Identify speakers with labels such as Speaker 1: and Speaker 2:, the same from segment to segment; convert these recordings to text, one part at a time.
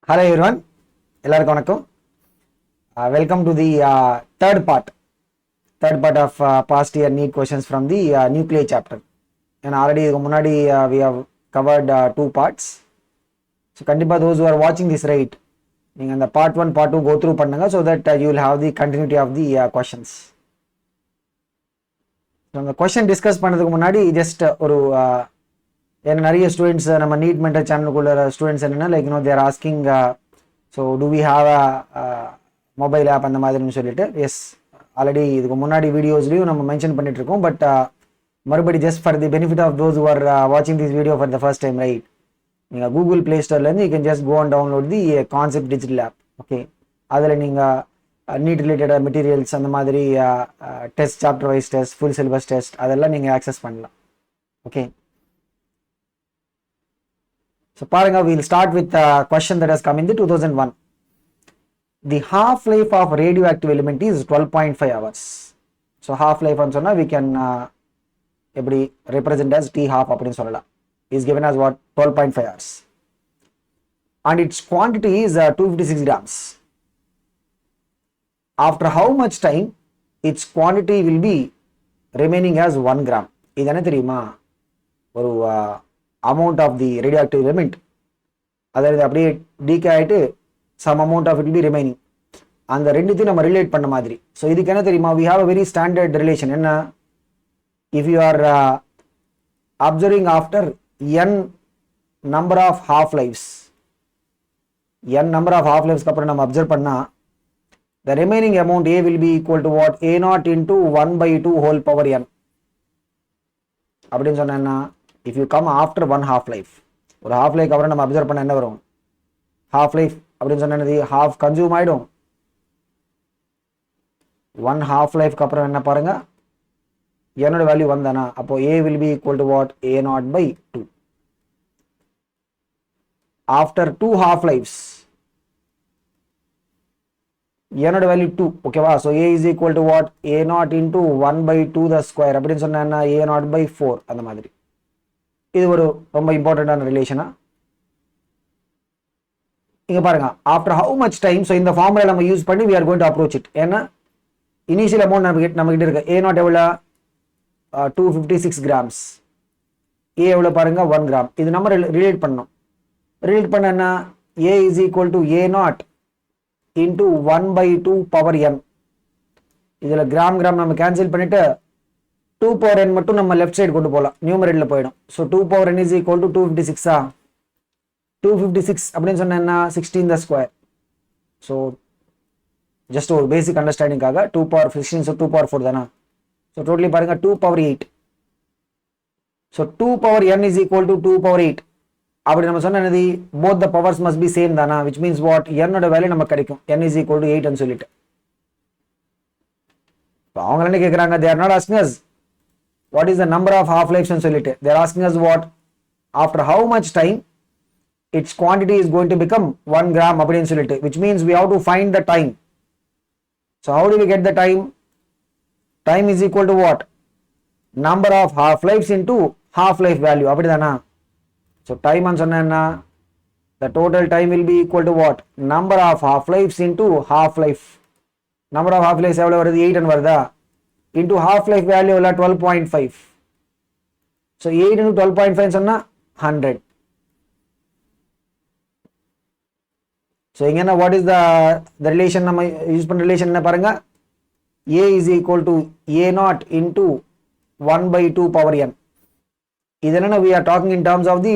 Speaker 1: Hello everyone, எல்லாருக்கும் வணக்கம். Welcome to the third part of past year NEET questions from the nuclear chapter. And already இதுக்கு முன்னாடி we have covered two parts. So கண்டிப்பா those who are watching this right, நீங்க அந்த part 1 part 2 go through பண்ணுங்க so that you will have the continuity of the questions. So அந்த question discuss பண்ணதுக்கு முன்னாடி just ஒரு ஏன்னா நிறைய ஸ்டூடெண்ட்ஸ் நம்ம நீட் மென்டர் சேனலுக்குள்ள ஸ்டூடெண்ட்ஸ் என்னன்னா like they are asking so do we have a mobile app அந்த மாதிரின்னு சொல்லிட்டு எஸ் ஆல்ரெடி இதுக்கு முன்னாடி வீடியோஸ்லையும் நம்ம மென்ஷன் பண்ணிட்டு இருக்கோம் பட் மறுபடி just for the benefit of those who are watching this video for the first time right நீங்கள் கூகுள் ப்ளே ஸ்டோர்லேருந்து you can just go and download the Concept Digital app okay அதில் நீங்கள் NEET related materials அந்த மாதிரி test chapter wise test full syllabus test அதெல்லாம் நீங்கள் access பண்ணலாம் okay. So paranga we'll start with a question that has come in the 2001. The half life of radioactive element is 12.5 hours. So half life on sonna we can represent as T half appdin sollala is given as what 12.5 hours and its quantity is 256 grams. After how much time its quantity will be remaining as 1 gram? idana theriyuma oru amount of the radioactive element அதாவது அப்படியே decay ஆகிட்டு some amount of it be remaining அந்த ரெண்டுத்தையும் நம்ம relate பண்ண மாதிரி. So இதுக்கு என்ன தெரியுமா, we have a very standard relation. என்ன, if you are observing after n number of half lives, n number of half லைஃப்ஸ்க்கு அப்புறம் நம்ம அப்சர்வ் பண்ணால் the remaining amount A will be equal to what A naught into 1/2 whole power n அப்படின்னு சொன்னா if you come after one half life, ஒரு half life அப்புறம் நம்ம observe பண்ண என்ன வரும், ஹாஃப் லைஃப் அப்படின்னு சொன்னது ஹாஃப் கன்சியூம் ஆகிடும். ஒன் ஹாஃப் லைஃப்க்கு அப்புறம் என்ன பாருங்க, என்னோட வேல்யூ வந்தானா அப்போ A will be equal to what A naught by 2. After 2 half lives என்னோட வேல்யூ 2 ஓகேவா. So A is equal to what A naught into 1/2 the square அப்படின்னு சொன்னா ஏ நாட் பை 4 அந்த மாதிரி. இது ஒரு ரொம்ப இம்பார்ட்டண்டான ரிலேஷனா. இங்க பாருங்க after how much time. So இந்த ஃபார்முலா நம்ம யூஸ் பண்ணி we are going to approach it. ஏன்னா இனிஷியல் அமௌண்ட் நம்ம கிட்ட இருக்கு ஏ நாட் எவ்வளோ 256 கிராம்ஸ், ஏ எவ்வளோ பாருங்க 1 கிராம். இது நம்ம ரிலேட் பண்ணோம். ரிலேட் பண்ணா A is equal to A naught into 1/2 power n. இதில் கிராம் நம்ம கேன்சல் பண்ணிட்டு 2 power n மட்டும் நம்ம லெஃப்ட் சைடு கொண்டு போகலாம், நியூமரேட்டர்ல போயிடும். So 2 power n is equal to 256 256 அப்படின்னு சொன்னா 16 த ஸ்கொயர். ஸோ ஜஸ்ட் ஒரு பேசிக் அண்டர்ஸ்டாண்டிங்காக 2 power 16 ஸோ 2 power 4 தானா. ஸோ டோட்டலி பாருங்க 2 power 8. So 2 power n is equal to 2 power 8 அப்படி நம்ம சொன்னது both the powers must be same தானா, விச் மீன்ஸ் வாட் என்னோட வேல்யூ நமக்கு கிடைக்கும் n இஸ் ஈக்குவல் டு 8 சொல்லிட்டு. அவங்க என்ன கேட்குறாங்க, they are not asking us what is the number of half lives and solite. They are asking us what after how much time its quantity is going to become 1 gram அப்படினு சொல்லிட்டு, which means we have to find the time. So how do we get the time? Time is equal to what, number of half lives into half life value அப்படிதானா. So time ன்னு சொன்னா the total time will be equal to what, number of half lives into half life. number of half lives எவ்வளவு வருது 8 வருதா, into half life value 12.5. so 8 into 12.5 சொன்னா 100. so இங்க what is the relation நம்ம use பண்ண relation என்ன பாருங்க, a is equal to a naught into 1/2 power n. இதெல்லாம் we are talking in terms of the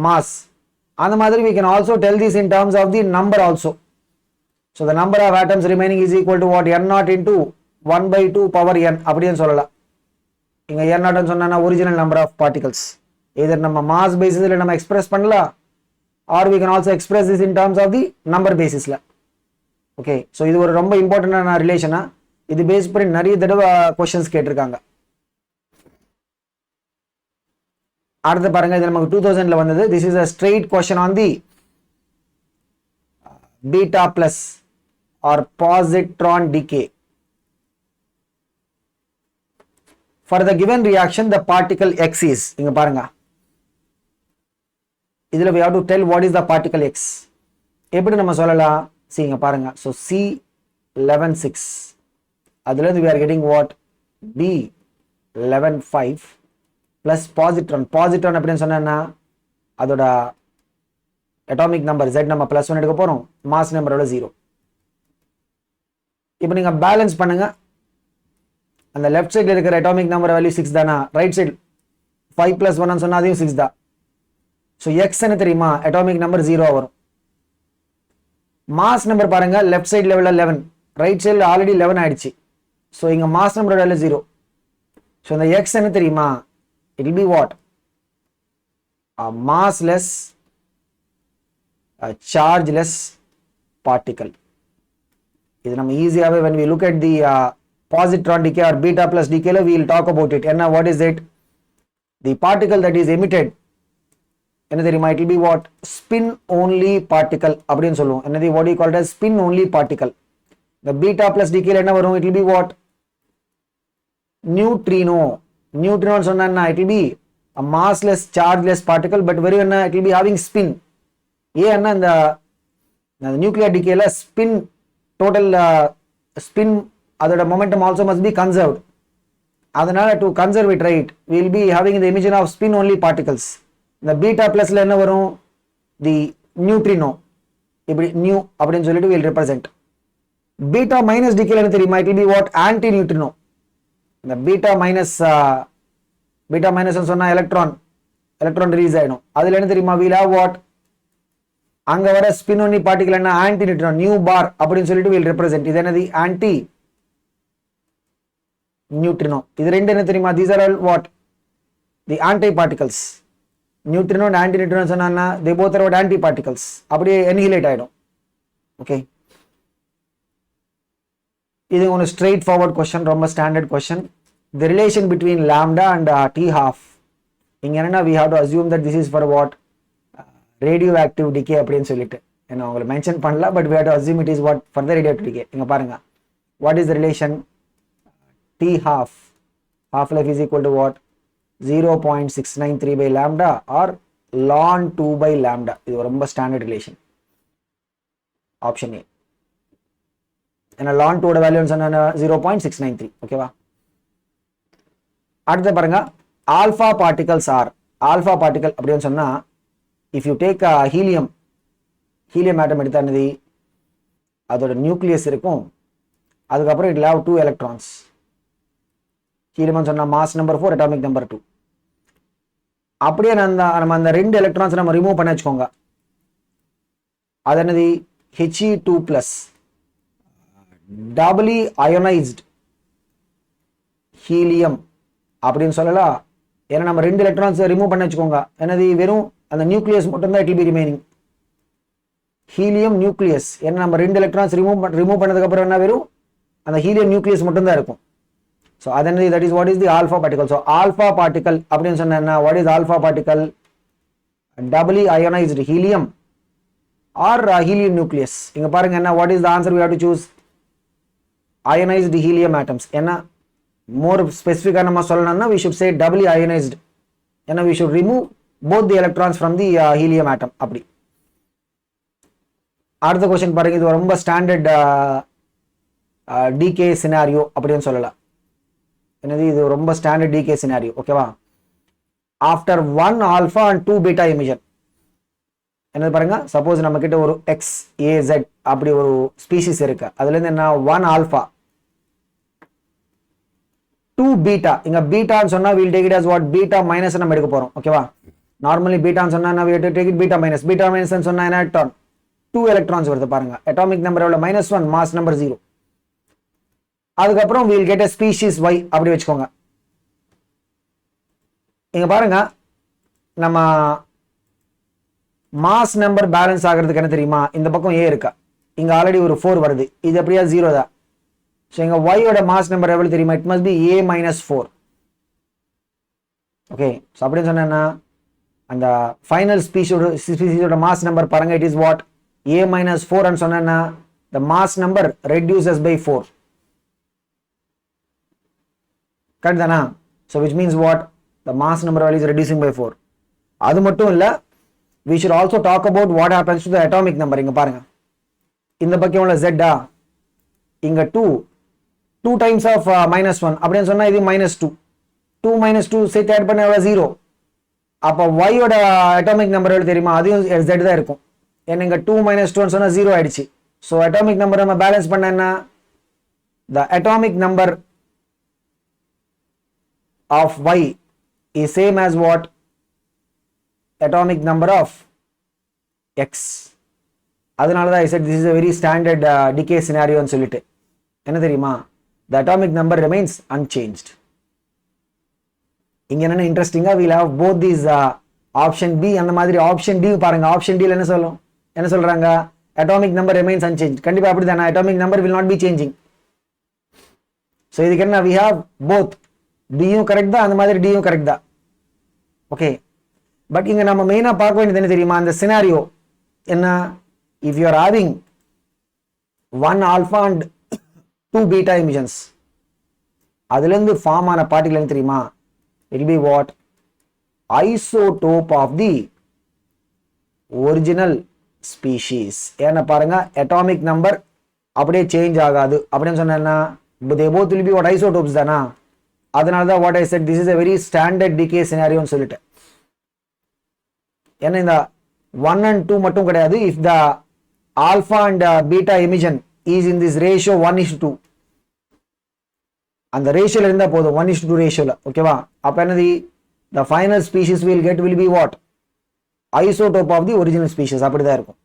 Speaker 1: mass. அந்த மாதிரி we can also tell this in terms of the number also. so the number of atoms remaining is equal to what n naught into 1/2 power n அப்படின்னு சொல்லலாம். இங்க n நாட்னு சொன்னா original number of particles. either நம்ம mass பேசிஸ்ல நம்ம express பண்ணலாம் or we can also express this in terms of the number basisல. ஓகே, ஸோ இது ஒரு ரொம்ப இம்பார்ட்டன்டான ரிலேஷனா. இது பேஸ் பண்ணி நிறைய தடவை क्वेश्चंस கேட்டிருக்காங்க. அடுத்து பாருங்க, இது நமக்கு 2000ல வந்தது. this is a straight question on the beta plus or positron decay. For the given reaction the particle x is, இங்க பாருங்க இதுல we have to tell what is the particle x. எப்படி நம்ம சொல்லலாம் இங்க பாருங்க so C 11 6 அதுல இருந்து we are getting what B 11 5 plus positron அப்படின்னு சொன்னா அதோட அட்டாமிக் நம்பர் Z நம்ம +1 எடுக்க போறோம் மாஸ் நம்பரோட 0 இப்போ நீங்க பேலன்ஸ் பண்ணுங்க அந்த லெஃப்ட் சைடுல இருக்கிற அட்டாமிக் நம்பர் வேல்யூ 6 தானா ரைட் சைடு 5 + 1 ன்னு சொன்னா அதுவும் 6 தான் சோ x என்ன தெரியுமா அட்டாமிக் நம்பர் 0 வரும் மாஸ் நம்பர் பாருங்க லெஃப்ட் சைடு லெவல்ல 11 ரைட் சைடுல ஆல்ரெடி 11 ஆயிடுச்சு சோ இங்க மாஸ் நம்பரோட வேல்யூ 0 சோ இந்த x என்ன தெரியுமா it will be what a massless a chargeless particle இது நம்ம ஈஸியாவே when we look at the positron decay or beta plus decay we will talk about it என்ன what is it the particle that is emitted என்ன தெரியுமா it will be what spin only particle அப்படினு சொல்லுவோம் என்னது what you call as spin only particle the beta plus decay என்ன வரும் it will be what neutrino சொன்னா it will be a massless chargeless particle but very என்ன it will be having spin ஏன்னா இந்த nuclear decay ல spin total spin அதோட momentum also must be conserved அதனால to conserve it right we will be having the emission of spin only particles the beta plus ல என்ன வரும் the neutrino இப்படி nu அப்படினு சொல்லிட்டு we will represent beta minus decay என்ன தெரியுமா it will be what anti neutrino the beta minus ன்னு சொன்னா electron release ஆயிடும் அதுல என்ன தெரியுமா we will have what அங்க வர spin only particle என்ன anti neutrino nu bar அப்படினு சொல்லிட்டு we will represent இது என்னது anti neutrino இது ரெண்டு என்ன தெரியுமா these are all what the anti particles neutrino and anti neutrino சொன்னா they both are what anti particles அப்படியே annihilate ஆயிடும் okay இது ஒரு straight forward question ரொம்ப standard question the relation between lambda and T half இங்க என்னன்னா we have to assume that this is for what radioactive decay அப்படினு சொல்லிட்டு என்ன உங்களுக்கு மென்ஷன் பண்ணல but we have to assume it is what for the radioactive decay இங்க பாருங்க what is the relation T half life is equal to what 0.693 by lambda or ln 2 by lambda இது ரொம்ப standard relation option A ஏன்னா ln 2 ஓட value சொன்னா 0.693 ஓகேவா அடுத்து பாருங்க alpha particles R alpha particle அப்படின்னு சொன்னா if you take helium atom எடுத்தானது அதோட நியூக்ளியஸ் இருக்கும் அதுக்கப்புறம் it will have 2 electrons helium சொன்னா மாஸ் நம்பர் 4 அட்டாமிக் நம்பர் 2 அப்படியே நம்ம அந்த ரெண்டு எலக்ட்ரான்ஸ் நம்ம ரிமூவ் பண்ண வச்சுக்கோங்க அது என்னது He2+ doubly ionized helium அப்படின்னு சொல்லலாம் ஏன்னா நம்ம ரெண்டு எலக்ட்ரான்ஸ் ரிமூவ் பண்ண வச்சுக்கோங்க என்னது வெறும் அந்த நியூக்ளியஸ் மட்டும் தான் it will be remaining helium nucleus ஏன்னா நம்ம ரெண்டு எலக்ட்ரான்ஸ் ரிமூவ் பண்ணதுக்கு அப்புறம் என்ன வெறும் அந்த ஹீலியம் நியூக்ளியஸ் மட்டும் தான் இருக்கும் so அதனால that is what is the alpha particle so alpha particle அப்படினு சொன்னா என்ன what is alpha particle doubly ionized helium or helium nucleus இங்க பாருங்க என்ன what is the answer we have to choose ionized helium atoms ஏன்னா more specific நம்ம சொல்லணும்னா we should say doubly ionized ஏன்னா we should remove both the electrons from the helium atom அப்படி அடுத்த question பாருங்க இது ரொம்ப ஸ்டாண்டர்ட் decay scenario அப்படினு சொல்லலாம் என்னது இது ரொம்ப ஸ்டாண்டர்ட் decay scenario ஓகேவா after 1 alpha and 2 beta emission என்ன பாருங்க சப்போஸ் நம்ம கிட்ட ஒரு XAZ அப்படி ஒரு ஸ்பீஷிஸ் இருக்கு அதுல இருந்து என்ன 1 alpha 2 beta இங்க beta ன்னு சொன்னா we'll take it as what beta minus நம்ம எடுக்க போறோம் ஓகேவா நார்மலி beta ன்னு சொன்னா we have to take it beta minus ன்னு சொன்னா என்ன electron 2 electrons வருது பாருங்க அட்டாமிக் நம்பர் எவ்வளவு -1 மாஸ் நம்பர் 0 அதுக்கு அப்புறம் we'll get a species Y அப்படி வெச்சுக்கோங்க இங்க பாருங்க நம்ம மாஸ் நம்பர் பேலன்ஸ் ஆகிறதுக்கு என்ன தெரியுமா இந்த பக்கம் A இருக்கா இங்க ஆல்ரெடி ஒரு 4 வருது இது அப்படியே 0 தான் சோ இங்க Y ஓட மாஸ் நம்பர் எவ்வளவு தெரியுமா it must be A minus 4 okay so அப்படினு சொன்னா அந்த ஃபைனல் ஸ்பீஷிஸோட மாஸ் நம்பர் பாருங்க it is what A minus 4 ன்னு சொன்னா the mass number reduces by 4 correct தானா so which means what the mass number value is reducing by 4 அது மட்டும் இல்ல we should also talk about what happens to the atomic number இங்க பாருங்க இந்த பக்கம் எவ்வளோ ஜெட்டா, இங்க 2 டைம்ஸ் ஆஃப் -1 அப்படின்னு சொன்னா இது -2, 2 -2 சேர்த்து ஆட் பண்ண எவ்வளோ 0. அப்போ ஒய்யோட அட்டாமிக் நம்பர் எவ்வளோ தெரியுமா, அதையும் ஜெட் தான் இருக்கும். ஏன்னா இங்க 2 -2 சொன்னா 0 ஆயிடுச்சு. ஸோ அட்டாமிக் நம்பர் நம்ம பேலன்ஸ் பண்ண என்ன, the atomic number of Y is same as what, atomic number of x. அதனால தான் I said this is a very standard decay scenario ன்னு சொல்லிட்டு. என்ன தெரியுமா, the atomic number remains unchanged. இங்க என்ன இன்ட்ரெஸ்டிங்கா we'll have both these option B அந்த மாதிரி option D பாருங்க. option D ல என்ன சொல்றாங்க, atomic number remains unchanged. கண்டிப்பா அப்படிதானே, atomic number will not be changing. so இதுக்கு என்ன, we have both, D-யும் கரெக்ட் தான், அந்த மாதிரி D-யும் கரெக்ட் தான். ஓகே, பட் இங்க நம்ம மெயினா பார்க்க வேண்டியது என்ன தெரியுமா, அந்த சினாரியோ என்ன, if you are having 1 alpha and 2 beta emissions, அதுல இருந்து ஃபார்ம் ஆன பார்ட்டிகல் என்ன தெரியுமா, it will be what, isotope of the original species. ஏன்னா பாருங்க atomic number அப்படியே சேஞ்ச் ஆகாது அப்படின்னு சொன்னா they both will be what, isotopes தானா. அதனால தான் what I said this is a very standard decay scenario ன்னு சொல்லிட்டு. ஏன்னா இந்த 1 and 2 மட்டும் கிடையாது, if the alpha and beta emission is in this ratio 1:2, அந்த ரேஷியோல இருந்தா போதும், 1:2 ரேஷியோல. ஓகேவா, அப்ப என்னது, the final species will be what, isotope of the original species. அப்படிதான் இருக்கும்.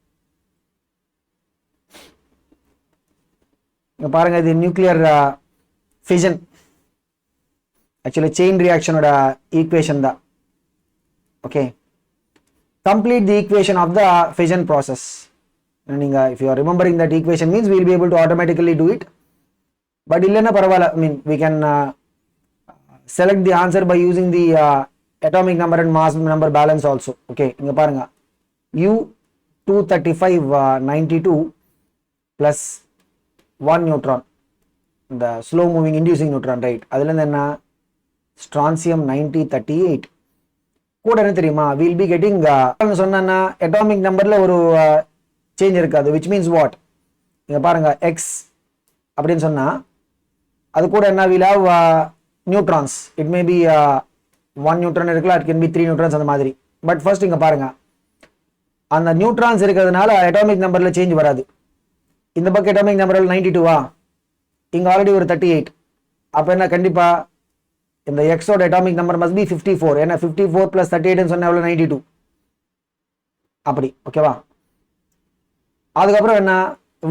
Speaker 1: இங்க பாருங்க, இது நியூக்ளியர் ஃபிஷன், ஆக்சுவலி செயின் ரியாக்ஷனோட ஈக்குவேஷன் தான். Okay, complete the equation of the fission process. நீங்க if you are remembering that equation means we will be able to automatically do it. but இல்லைன்னா பரவாயில்ல, I mean we can select the answer by using the atomic number and mass number balance also. okay, இங்க பாருங்க, U 235 92 plus 1 neutron, இந்த slow moving inducing neutron, right? அதுல இருந்து என்ன, strontium 90 38 கூட என்ன தெரியுமா, we'll be getting சொன்னா atomic numberல ஒரு சேஞ்ச் இருக்காது, which means what, இங்க பாருங்க x அப்படின்னு சொன்னா அது கூட என்ன, we'll have neutrons, it may be 1 neutron இருக்கலாம், it can be 3 neutrons அந்த மாதிரி. பட் ஃபர்ஸ்ட் இங்க பாருங்க, அந்த நியூட்ரான்ஸ் இருக்கிறதுனால அட்டாமிக் நம்பர்ல சேஞ்ச் வராது. இந்த பக்கம் அட்டாமிக் நம்பர் 92வா, இங்க ஆல்ரெடி ஒரு 38, அப்ப என்ன, கண்டிப்பா இந்த x ஓட அட்டாமிக் நம்பர் must be 54. ஏன்னா 54 plus 38 ன்னு சொன்னா எவ்வளவு, 92. அப்படி. ஓகேவா, அதுக்கப்புறம் என்ன,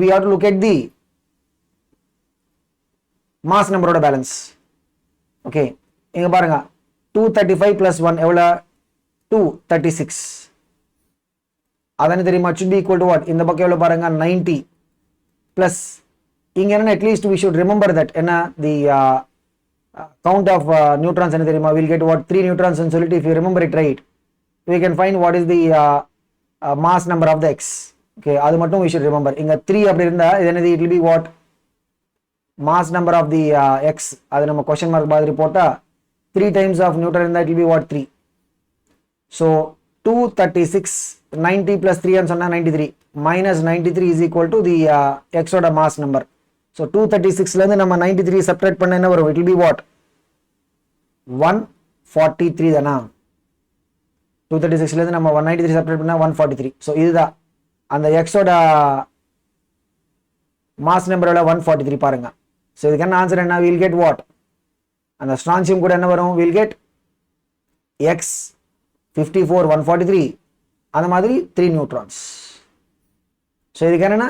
Speaker 1: we have to look at the mass நம்பரோட பேலன்ஸ். ஓகே, இங்க பாருங்க 235 plus 1 எவ்வளவு, 236. அதானே தெரியுமா, should be equal to what, இந்த பக்கம் எவ்வளவு பாருங்க 90 plus இங்க என்ன, at least we should remember that என்ன, the count of neutrons என்ன தெரியுமா, we'll get what, 3 neutrons ன்னு சொல்லிட்டு if you remember it right, we can find what is the mass number of the x. okay, அது மட்டும் we should remember. இங்க 3 அப்படி இருந்தா இது என்னது, it will be what, mass number of the x. அது நம்ம question mark மாதிரி போட்டா 3 times of neutron இருந்தா it will be what, 3. so 236 90 plus 3 ன்னு சொன்னா 93 minus 93 is equal to the x ஓட mass number. so 236 ல இருந்து நம்ம 93 subtract பண்ண என்ன வரும், it will be what, 143 தானா. 236 ல இருந்து நம்ம 193 subtract பண்ணா 143. so இதுதான் அந்த x ஓட mass number ஓட 143 பாருங்க. so இதுக்கு என்ன ஆன்சர் என்ன, we'll get what, அந்த strontium கூட என்ன வரும், we'll get x 54 143 அந்த மாதிரி 3 neutrons. so இதுக்கு என்னன்னா,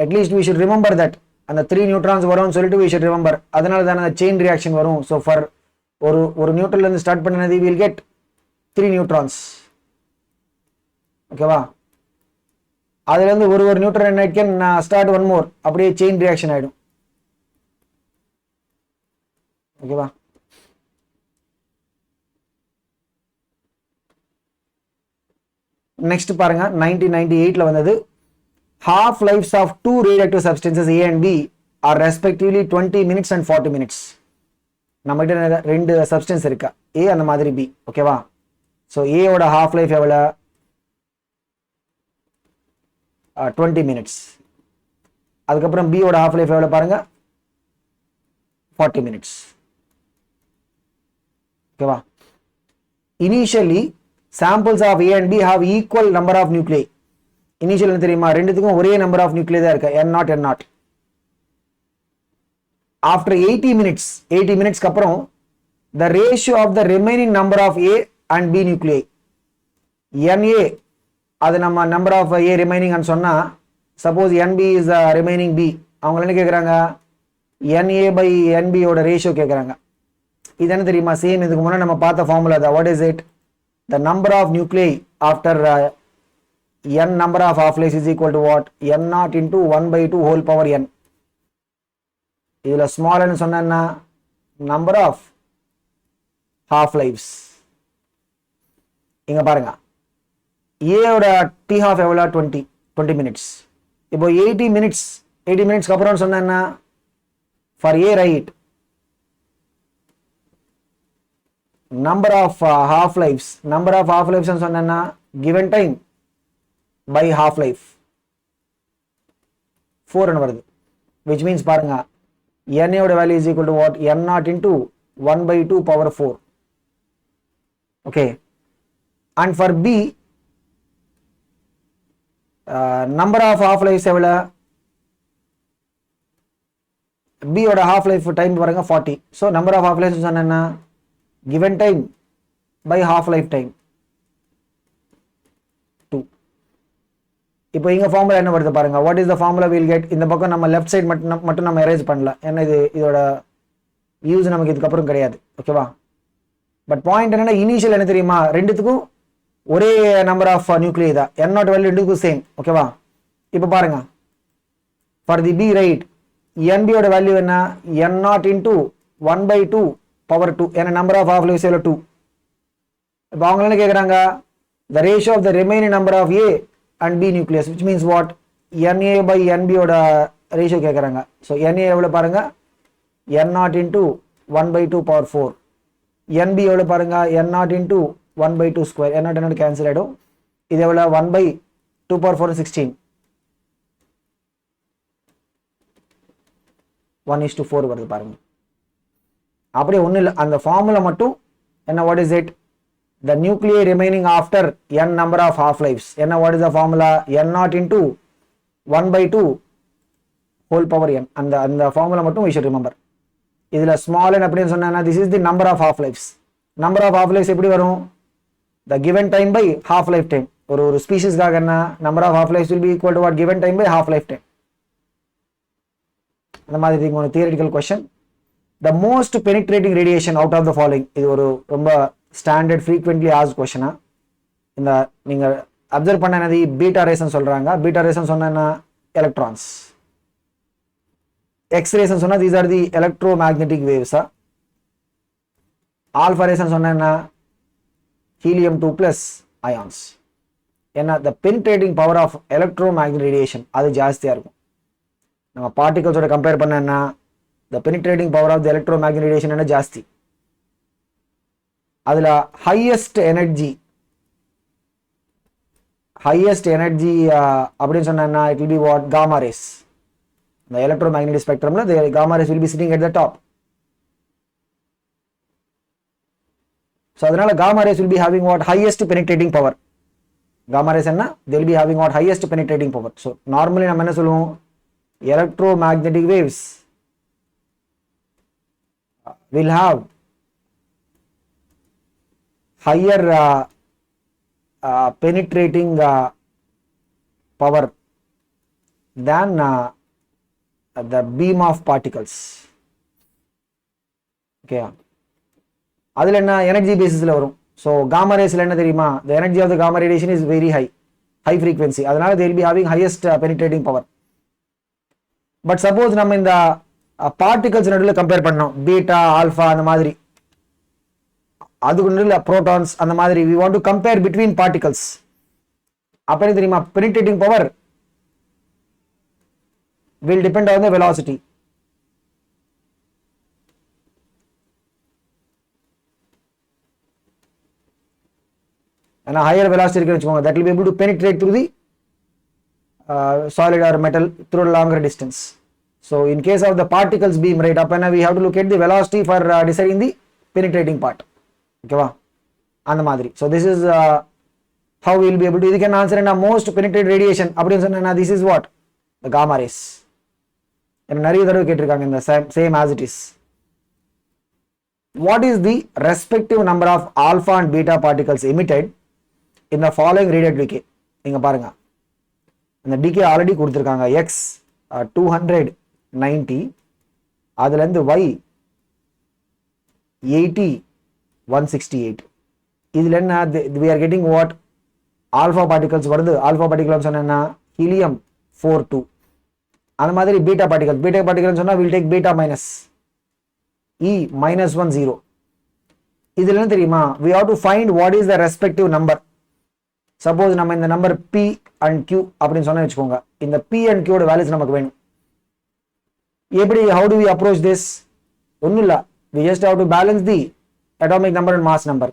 Speaker 1: at least we should remember that அந்த 3 neutrons வரும்னு சொல்லிட்டு we should remember. அதனால தான் அந்த chain reaction வரும். so for ஒரு நியூட்ரன்ல இருந்து ஸ்டார்ட் பண்ணனது we'll get 3 neutrons. ஓகேவா, அதுல இருந்து ஒரு நியூட்ரன் என்ன can start one more, அப்படியே chain reaction ஆயிடும். ஓகேவா, நெக்ஸ்ட் பாருங்க 1998ல வந்தது, half lives of two radioactive substances A and B are respectively 20 minutes and 40 minutes. நம்ம கிட்ட ரெண்டு சப்ஸ்டன்ஸ் இருக்கா, A அந்த மாதிரி B. ஓகேவா, சோ A ஓட half life எவ்வளவு, 20 minutes. அதுக்கப்புறம் B ஓட half life எவ்வளோ பாருங்க 40 minutes. ஓகேவா? Initially samples of A and B have equal number of nuclei. Initial என்ன தெரியுமா, ரெண்டுத்துக்கும் ஒரே number of nuclei தான் இருக்கு, N0 N0. After 80 minutes அப்புறம் the ratio of the remaining number of A and B nuclei, Na அது நம்ம number of A remaining ன்னு சொன்னா, suppose NB is remaining B, அவங்க என்ன கேக்குறாங்க, Na by NB ஓட ரேஷியோ கேக்குறாங்க. இது என்ன தெரியுமா, சேம் இதுக்கு முன்னாடி நம்ம பார்த்த ஃபார்முலா தான். What is it? The number of nuclei after n number of half lives is equal to what? N0 into 1 by 2 whole power n. இதுல ஸ்மால் ன்னு சொன்னா number of half lives. இங்க பாருங்க, A ஓட T half எவ்வளோ 20 minutes. இப்போ 80 minutes அப்புறம் சொன்னா for A right, number of half lives ன்னு சொன்னா given time by half life 4 ன்னு வருது, which means பாருங்க Na ஓட value is equal to what? N0 into 1 by 2 power 4. Okay, and for B number of half lives எவ்வளோ, B ஓட half life time பாருங்க 40. so number of half lives சொன்னா given time by half life time 2. இப்போ இங்க formula என்ன வருது பாருங்க. what is the formula we'll get? இந்த பக்கம் நம்ம லெஃப்ட் சைடு மட்டும் நம்ம எரேஸ் பண்ணல, ஏன்னா இதோட யூஸ் நமக்கு இதுக்கு அப்புறம் கிடையாது. ஓகேவா? பட் பாயிண்ட் என்னன்னா, இனிஷியல் என்ன தெரியுமா, ரெண்டுத்துக்கும் ஒரே நம்பர் ஆஃப் நியூக்ளியை தான், N0 வேல்யூ ரெண்டுக்கும் சேம். ஓகேவா? இப்போ பாருங்க, for the B right, NB ஓட வேல்யூ என்ன, N0 into 1 by 2 power 2, ஏன்னா நம்பர் ஆஃப் half lives எவ்வளோ 2. இப்போ அவங்க என்ன கேட்குறாங்க, the ratio of the remaining number of A and B nucleus, which means what? Na by NB ஓட ratio கேட்குறாங்க. ஸோ Na எவ்வளோ பாருங்க, N0 into 1 by 2 power 4. NB எவ்வளோ பாருங்க, N0 into 1 by 2 square. N0 cancel ஆகிடும். இது எவ்வளோ, 1 by 2 power 4 16. 1:4 வருது பாருங்க. அப்படியே ஒன்றும் இல்லை, அந்த ஃபார்முலா மட்டும் என்ன, what is it? The nuclei remaining after n number of half lives. என்ன, what is the formula? N0 into 1 by 2 whole power n. அந்த ஃபார்முலா மட்டும் we should remember. இதுல small n அப்படின்னு சொன்னா, this is the number of half lives. number of half lives எப்படி வரும், the given time by half life time. ஒரு ஸ்பீஷிஸ்க்காக என்ன, number of half lives will be equal to what? given time by half life time. அந்த மாதிரி ஒரு theoretical question. the most penetrating radiation out of the following. இது ஒரு ரொம்ப standard frequently asked கொஸ்டினா. இந்த நீங்க அப்சர்வ் பண்ண என்னது, பீட்டா ரேஸ்ன்னு சொல்றாங்க. பீட்டா ரேஸ்ன்னு சொன்னா எலக்ட்ரான்ஸ். எக்ஸ் ரேஸ்ன்னு சொன்னா these are the electromagnetic waves. Alpha ரேஸ்ன்னு சொன்னா helium 2 plus ions. ஏன்னா the penetrating power of electromagnetic radiation அது ஜாஸ்தியா இருக்கும். நம்ம பார்ட்டிகல்ஸோட கம்பேர் பண்ணா the penetrating power of the electromagnetic radiation என்ன ஜாஸ்தி. அதுல highest energy அப்படின்னு சொன்னா it will be what? gamma rays. the electromagnetic spectrumல the gamma rays will be sitting at the top. so அதனால gamma rays will be having what? highest penetrating power. gamma rays என்ன, they will be having what? highest penetrating power. so normally நம்ம என்ன சொல்லுவோம், electromagnetic waves will have higher penetrating power than the beam of particles. okay, அதுல என்ன energy பேசிஸ்ல வரும். so gamma raysல என்ன தெரியுமா, the energy of the gamma radiation is very high frequency. அதனால they will be having highest penetrating power. but suppose நம்ம இந்த particles நடுவில் கம்பேர் பண்ணோம், பீட்டா ஆல்பா அந்த மாதிரி, அதுக்கு நடுவில் புரோட்டான்ஸ் அந்த மாதிரி, we want to compare between particles. அப்ப என்ன தெரியுமா, penetrating power will depend on the velocity. ஏன்னா higher velocity இருக்குன்னு வச்சுக்கோங்க, that will be able to penetrate through the solid or metal through a longer distance. So in case of the particles beam, right, up and we have to look at the velocity for deciding the penetrating part. Okay va and madri. So this is how we will be able to, you can answer in a most penetrate radiation appdi sonna this is what the gamma rays. And நிறைய தடவை கேட்டிருக்காங்க இந்த same as it is. What is the respective number of alpha and beta particles emitted in the following radial decay? இங்க பாருங்க இந்த decay already கொடுத்திருக்காங்க. x 290, அதுல இருந்து y 80, 168. இதுல என்ன we are getting what alpha particles வருது. alpha particles சொன்னா helium 42. அந்த மாதிரி beta particles சொன்னா we'll take beta minus e minus 1 0. இதுல என்ன தெரியுமா, we have to find what is the respective number. Suppose நம்ம இந்த நம்பர் p and q அப்படின்னு சொன்னா வெச்சுக்கோங்க, இந்த p and q ஓட வேல்யூஸ் நமக்கு வேணும். எப்படி, how do we approach this? ஒண்ணும் இல்ல, we just have to balance the atomic number and mass number.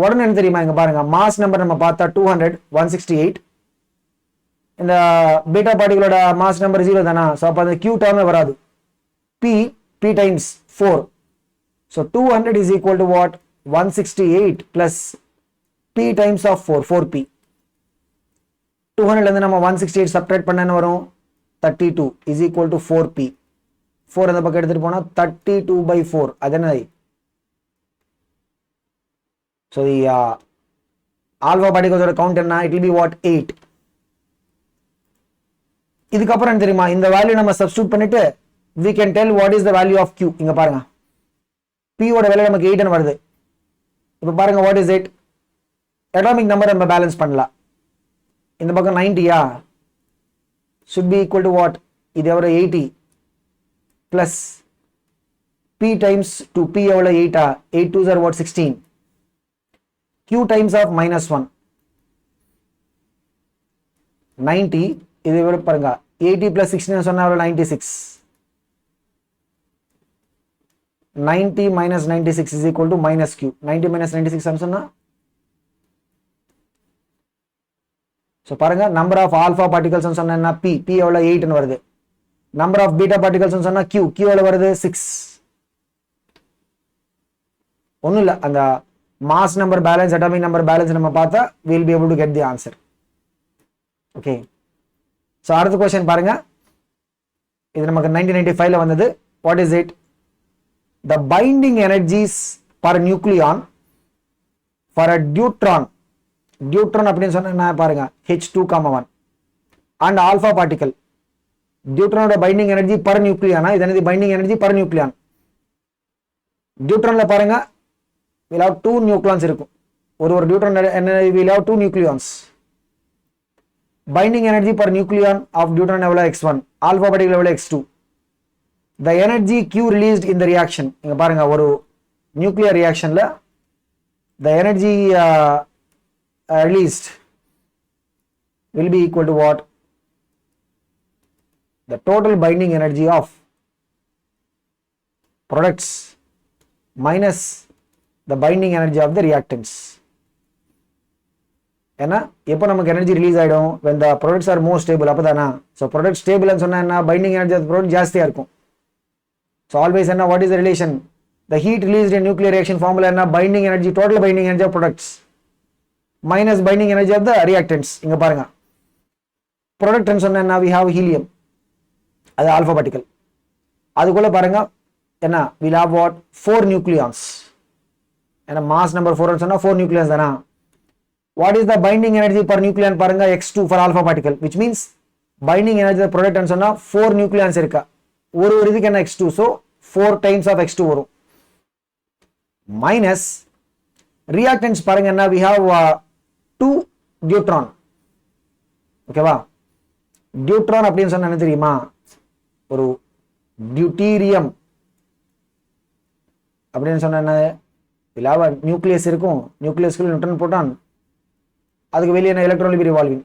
Speaker 1: உடனே என்ன தெரியுமா, இங்க பாருங்க mass number நம்ம பார்த்தா 200, 168. இந்த பீட்டா பார்ட்டிகளோட மாஸ் நம்பர் 0 தானா, சோ அப்ப அந்த q டேர்மே வராது. p times 4. so 200 is equal to what 168 plus p times of 4, 4p. 200 ல இருந்து நம்ம 168 சப்ட்ராக்ட் பண்ணா என்ன வரும், 32 is equal to 4p. 4 அந்த பக்கம் எடுத்துட்டு போனா 32/4. அது என்னது, so the alpha particles ஓட கவுண்ட் என்ன, it will be what 8. இதுக்கு அப்புறம் என்ன தெரியுமா, இந்த வேல்யூ நம்ம சப்ஸ்டிட்யூட் பண்ணிட்டு we can tell what is the value of q. இங்க பாருங்க p ஓட வேல்யூ நமக்கு 8 ன்னு வருது. இப்போ பாருங்க what is it, atomic number நம்ம பேலன்ஸ் பண்ணலாம். இந்த பக்கம் 90 யா, should be equal to what, இது எவ்வளவு 80 plus p times 2, p எவ்வளவு 8 ஆ, 8 2s are what 16. q times of minus 1 90, இது எவ்வளவு பாருங்க 80 plus 16 சொன்னா எவ்வளவு 96. 90 minus 96 is equal to minus q. 90 minus 96 சொன்னா, so பாருங்க number of alpha particles சொன்னா என்ன, p எவ்வளவு 8 ன்னு வருது. number of beta particles சொன்னா q எவ்வளவு வருது 6. ஒண்ணும் இல்ல, அந்த mass number balance, atomic number balance நம்ம பார்த்தா we will be able to get the answer. okay, so அடுத்த question பாருங்க, இது நமக்கு 1995 ல வந்தது. what is it, the binding energies per nucleon for a deuteron அப்படின்னு சொன்னா என்ன பாருங்க H2,1 and alpha particle. deuteron ஓட binding energy per nucleon, இது என்னது binding energy per nucleon. deuteronல பாருங்க we'll have 2 nucleons இருக்கும். ஒரு deuteron we'll have 2 nucleons. binding energy per nucleon of deuteron எவ்வளவு x1, alpha particle எவ்வளவு x2. the energy q released in the reaction, இங்க பாருங்க ஒரு nuclear reactionல the energy released will be equal to what, the total binding energy of products minus the binding energy of the reactants. ஏன்னா எப்போ நமக்கு energy release ஆயிடும், when the products are more stable அப்பதானா. so product stable ன்னு சொன்னா என்ன, binding energy of the product ஜாஸ்தியா இருக்கும். so always என்ன, what is the relation, the heat released in nuclear reaction formula என்ன, binding energy, total binding energy of products minus binding energy of the reactants. இங்க பாருங்க product ன்னு சொன்னா என்ன, we have helium, அது alpha particle. அதுக்குள்ள பாருங்க என்ன, we'll have what 4 nucleons. ஏன்னா mass number 4 ன்னு சொன்னா 4 nucleons தானா. what is the binding energy per nucleon பாருங்க x2 for alpha particle, which means binding energy of the product ன்னு சொன்னா 4 nucleons இருக்கா, ஒரு இதுக்கு என்ன x2, so 4 times of x2 வரும். minus reactants பாருங்க என்ன, we have 2 deuteron. ஓகேவா, deuteron அப்படின்னு சொன்னா என்ன தெரியுமா, ஒரு deuterium அப்படின்னு சொன்னா என்ன, இல்லாவ நியூக்ளியஸ் இருக்கும், நியூக்ளியஸ்க்குள்ள நியூட்ரன் புரோட்டான், அதுக்கு வெளியே என்ன எலக்ட்ரான் will be revolving.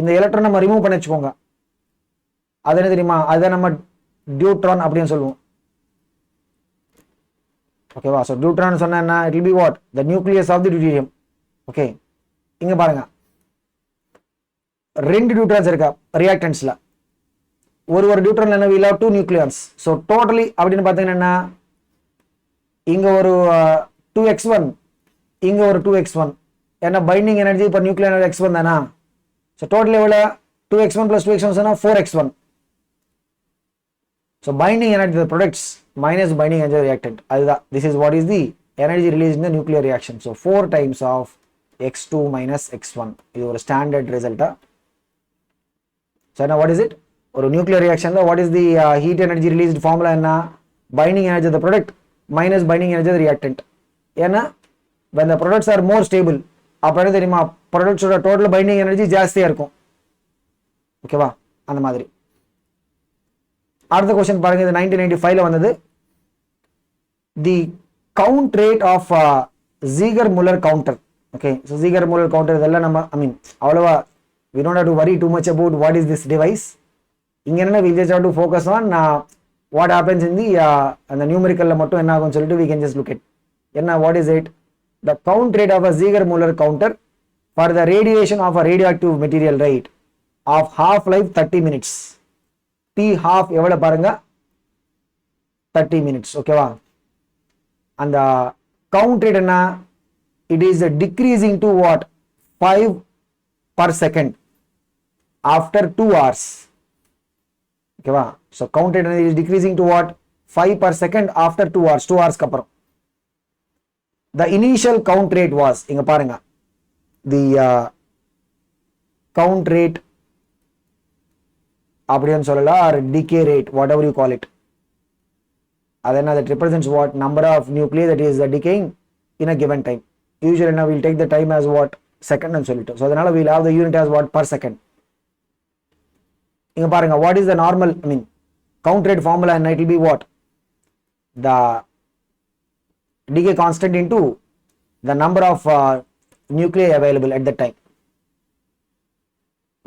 Speaker 1: இந்த எலக்ட்ரான் நம்ம ரிமூவ் பண்ணி வச்சுக்கோங்க, அது என்ன தெரியுமா, அதை நம்ம டியூட்ரான் அப்படின்னு சொல்லுவோம். ஓகேவா, சோ டியூட்ரான் சொன்னா என்ன, it will be what, the nucleus of the deuterium. Okay, இங்க பாருங்க 2 நியூட்ரான்ஸ் இருக்கா ரியாக்டன்ஸ்ல, ஒரு நியூட்ரான் என்ன will have 2 nucleons. So totally அப்படின்னு பார்த்தீங்கன்னா இங்க ஒரு 2x1 இங்க ஒரு 2x1, ஏன்னா பைண்டிங் எனர்ஜி இப்போ நியூக்ளியர் x1 தானா. ஸோ டோட்டல் எவ்வளோ 2x1 plus 2x1 சொன்னா 4x1. So binding energy the products minus binding energy reactant, அதுதான் this is what is the energy release in the nuclear reaction. So 4 times of x2 minus x1, இது ஒரு standard ரிசல்ட்டா. So என்ன what is it, ஒரு nuclear ரியாக்ஷன்ல what is the heat energy released formula என்ன, binding energy the product minus binding energy the reactant. ஏன்னா when the products are more stable, அப்போ என்ன தெரியுமா, ப்ராடக்ட்ஸோட டோட்டல் பைண்டிங் எனர்ஜி ஜாஸ்தியாக இருக்கும். ஓகேவா, அந்த மாதிரி. அடுத்த கொஸ்டின் பாருங்க, இது 1995ல வந்தது. The count rate of Geiger Muller counter. Okay, so Geiger Muller counter இதெல்லாம் நம்ம அவ்வளவா we don't have to worry too much about what is this device. இங்க என்ன we just have to focus on what happens in the அந்த நியூமெரிக்கல்ல மட்டும் என்ன ஆகும்னு சொல்லிட்டு we can just look at என்ன what is it, the count rate of a Ziegler Muller counter for the radiation of a radioactive material rate of half life 30 minutes. T half எவ்வளவு பாருங்க 30 minutes. ஓகேவா, அந்த count rate என்ன, it is decreasing to what 5 per second after 2 hours. ஓகேவா, so count rate is decreasing to what 5 per second after 2 hours, 2 hours அப்புறம். The initial count rate was, இங்க பாருங்க, the count rate அப்படினு சொல்லலாம், or decay rate, whatever you call it. அதனா that represents what number of nuclei that is decaying in a given time. Usually now we'll take the time as what second னு சொல்லிட்டு, so அதனால we'll have the unit as what per second. இங்க பாருங்க, what is the normal count rate formula, and it will be what, the decay constant into the number of nuclei available at that time.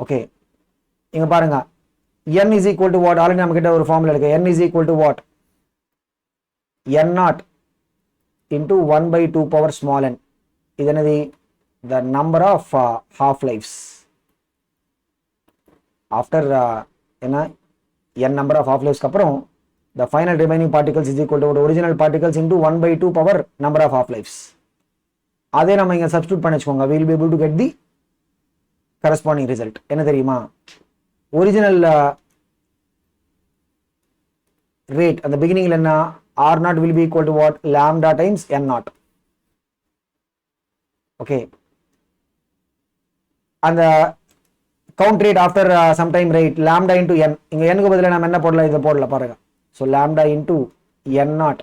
Speaker 1: Okay, இங்க பாருங்க, n is equal to what, already நம்ம கிட்ட ஒரு formula இருக்கு, n is equal to what, n naught into 1 by 2 power small n. இது என்னது, the number of half lives after என்ன n number of half lives க்கு அப்புறம் the final remaining particles is equal to original particles into 1 by 2 power number of half lives. அதே நம்ம இங்க substitute பண்ணி வச்சுக்கோங்க, we will be able to get the corresponding result. என்ன தெரியுமா, original rate அந்த பிகினிங்ல என்ன, r naught will be equal to what, lambda times n naught. Okay, அந்த count rate after some time rate lambda into n, இங்க n க்கு பதிலா நாம என்ன போடலாம், இத போடலாம் பாருங்க. so lambda into n naught,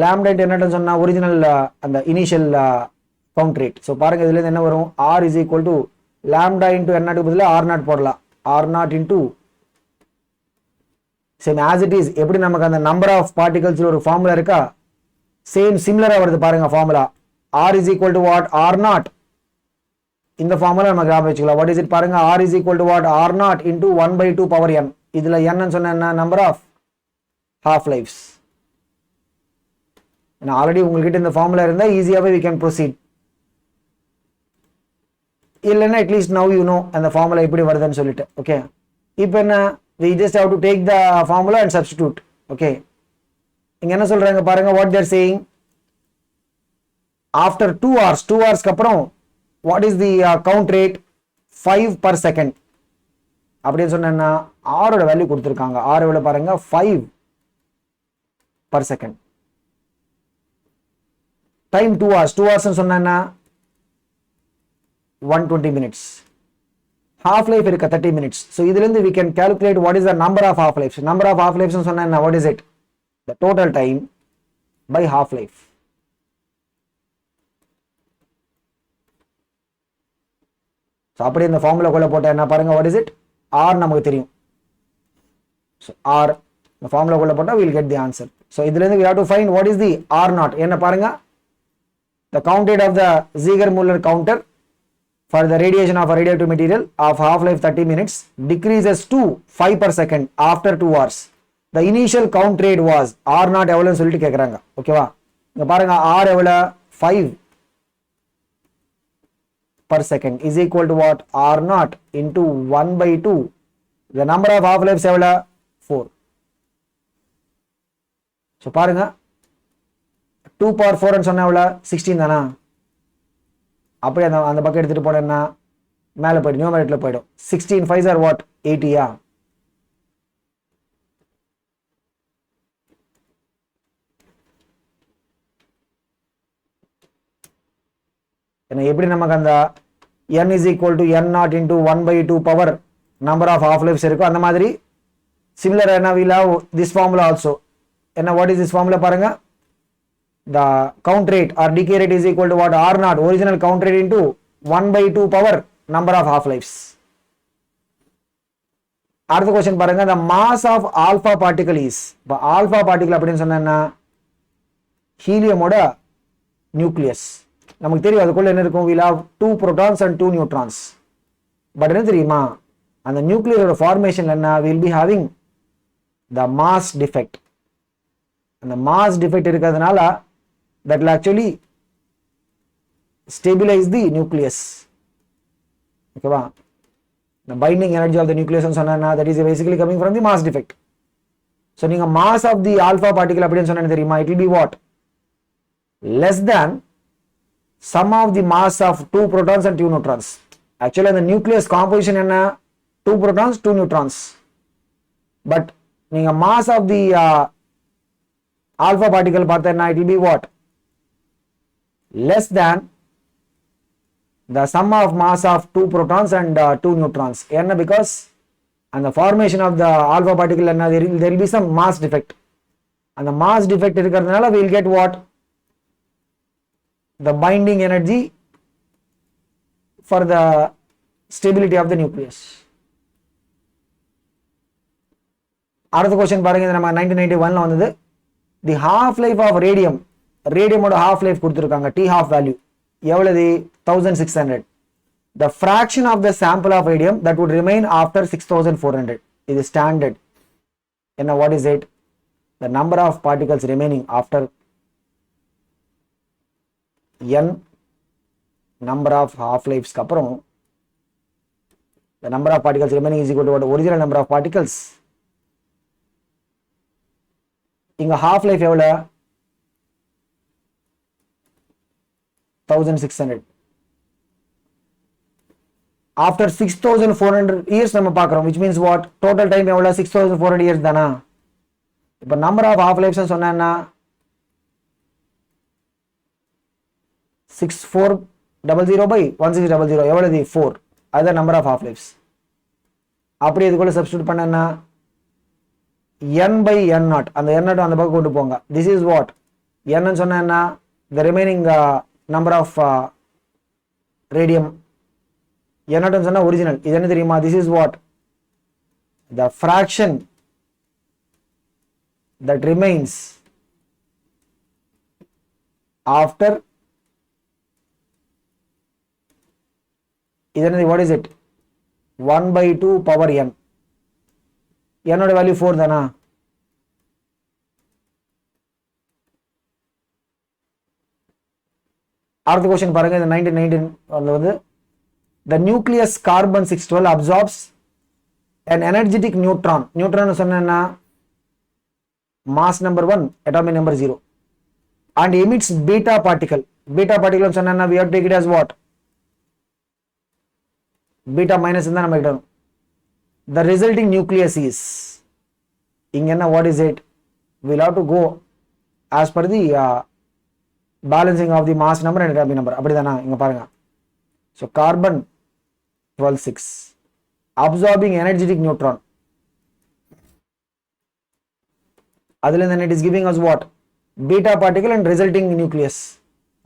Speaker 1: lambda into n naught சொன்னா ஒரிஜினல் அந்த இனிஷியல் count rate. so பாருங்க இதுல இருந்து என்ன வரும், r is equal to lambda into n naught க்கு பதிலா r naught போடலாம், r naught into same as it is. எப்படி நமக்கு அந்த number of particles ஒரு ஃபார்முலா இருக்கா, சேம் சிமிலரா வருது பாருங்க formula, r is equal to what, r naught. இந்த ஃபார்முலா நம்ம ஞாபகம் வச்சுக்கலாம். what is it பாருங்க, r is equal to what, r naught into 1 by 2 power n. இதுல n ன்னு சொன்னா என்ன, number of half lives. நான் ஆல்ரெடி உங்ககிட்ட இந்த ஃபார்முலா இருந்தா ஈஸியாவே we can proceed. இல்லைன்னா அட்லீஸ்ட் now you know அந்த ஃபார்முலா எப்படி வருதுன்னு சொல்லிட்டு. ஓகே, இப்போ என்ன, we just have to take the formula and substitute. Okay, இங்க என்ன சொல்றாங்க பாருங்க, what they are saying, after 2 hours, 2 hours க்கு அப்புறம் what is the count rate, 5 per second. அப்படின்னு சொன்னா r ஓட வேல்யூ கொடுத்திருக்காங்க, r எவ்வளவு பாருங்க 5 per second. Time 2 hours, 2 hours னு சொன்னா 120 minutes. half life இருக்கு 30 minutes. so இதுல இருந்து we can calculate what is the number of half lives. number of half lives னு சொன்னா what is it, the total time by half life. so அப்படியே இந்த formula குள்ள போட்டா என்ன பாருங்க, what is it, r நமக்கு தெரியும். so r இந்த ஃபார்முலா குள்ள போட்டா we will get the answer. so இதுல இருந்து we have to find what is the r naught. என்ன பாருங்க, the count rate of the Ziegler Muller counter for the radiation of a radioactive material of half life 30 minutes decreases to 5 per second after 2 hours. the initial count rate was r naught எவ்வளவுன்னு சொல்லிட்டு கேக்குறாங்க. ஓகேவா, இங்க பாருங்க r எவ்வளவு 5 per second is equal to what? R naught into 1 by 2. The number of half lives எவ்வளோ? 4. So பாருங்க 2 power 4 ன்னு சொன்ன எவ்வளோ? 16 தானா? அப்படியே அந்த பக்கம் எடுத்துட்டு போனேன்னா மேலே போய்டும், நியூமரேட்டரில் போய்டும். 16 5s are what? 80. எப்படி நமக்கு அந்த n is equal to n naught into 1 by 2 power number of half lives இருக்கும், அந்த மாதிரி similar என்ன we have this formula also. என்ன what is this formula பாருங்க, the count rate or decay rate is equal to what? R naught original count rate into 1 by 2 power number of half lives. அடுத்த question பாருங்க, the mass of alpha particle is. இப்போ alpha particle அப்படின்னு சொன்னா ஹீலியமோட nucleus நமக்கு தெரியும், அதுக்குள்ள என்ன இருக்கும்? we'll have 2 protons and 2 neutrons. But என்ன தெரியுமா, அந்த நியூக்ளியரோட ஃபார்மேஷன் என்ன? we'll be having the mass defect. அந்த mass defect இருக்கிறதுனால that will actually stabilize the nucleus. ஓகேவா? the binding energy of the nucleus சொன்னா that is basically coming from the mass defect. so நீங்க mass of the alpha particle அப்படின்னு சொன்னா தெரியுமா, it will be what? less than sum of the mass of 2 protons and 2 neutrons. actually the nucleus composition என்ன? 2 protons 2 neutrons. but நீங்க mass of the alpha particle பார்த்தேன்னா it will be what? less than the sum of mass of 2 protons and 2 neutrons. என்ன? because and the formation of the alpha particle என்ன? there will be some mass defect. and the mass defect இருக்கிறதுனால we will get what? the binding energy for the stability of the nucleus. அடுத்த question பாருங்க, இது நம்ம 1991ல வந்தது. the half life of radium, ரேடியமோட half life கொடுத்திருக்காங்க, t half value எவ்வளவு? 1600. the fraction of the sample of radium that would remain after 6400. இது standard. என்ன? what is it? the number of particles remaining after n number of half lives க்கு அப்புறம் the number of particles remaining is equal to what? original number of particles. இங்க half life எவ்வளவு? 1600. after 6400 years நம்ம பார்க்கிறோம், which means what? total time எவ்வளவு? 6400 years தானா? இப்ப number of half lives சொன்னா 6400 by 1600 எவ்வளவு? 4. அதுதான் number of half lives. அப்படி இதுக்குள்ள சப்ஸ்டிட்யூட் பண்ணனா n by n naught, அந்த n naught அந்த பக்கம் கொண்டு போங்க. this is what? n ன்னு சொன்னா என்ன? the remaining number of radium. n naught ன்னு சொன்னா original. இது என்ன தெரியுமா? this is what? the fraction that remains after. இதனது what is it? 1 by 2 power n. n ஓட வேல்யூ 4 தானா? அடுத்த क्वेश्चन பாருங்க, இந்த 1919 வந்து the nucleus carbon 612 absorbs an energetic neutron. neutron சொன்னா mass number 1 atomic number 0 and emits beta particle. beta particle சொன்னா we have to take it as what? beta minus தான் நம்ம கிட்ட. the resulting nucleus is இங்க என்ன? what is it? we'll have to go as per the balancing of the mass number and atomic number. அப்படிதானா? இங்க பாருங்க. so carbon 12 6 absorbing energetic neutron. அதுல then it is giving us what? beta particle and resulting nucleus.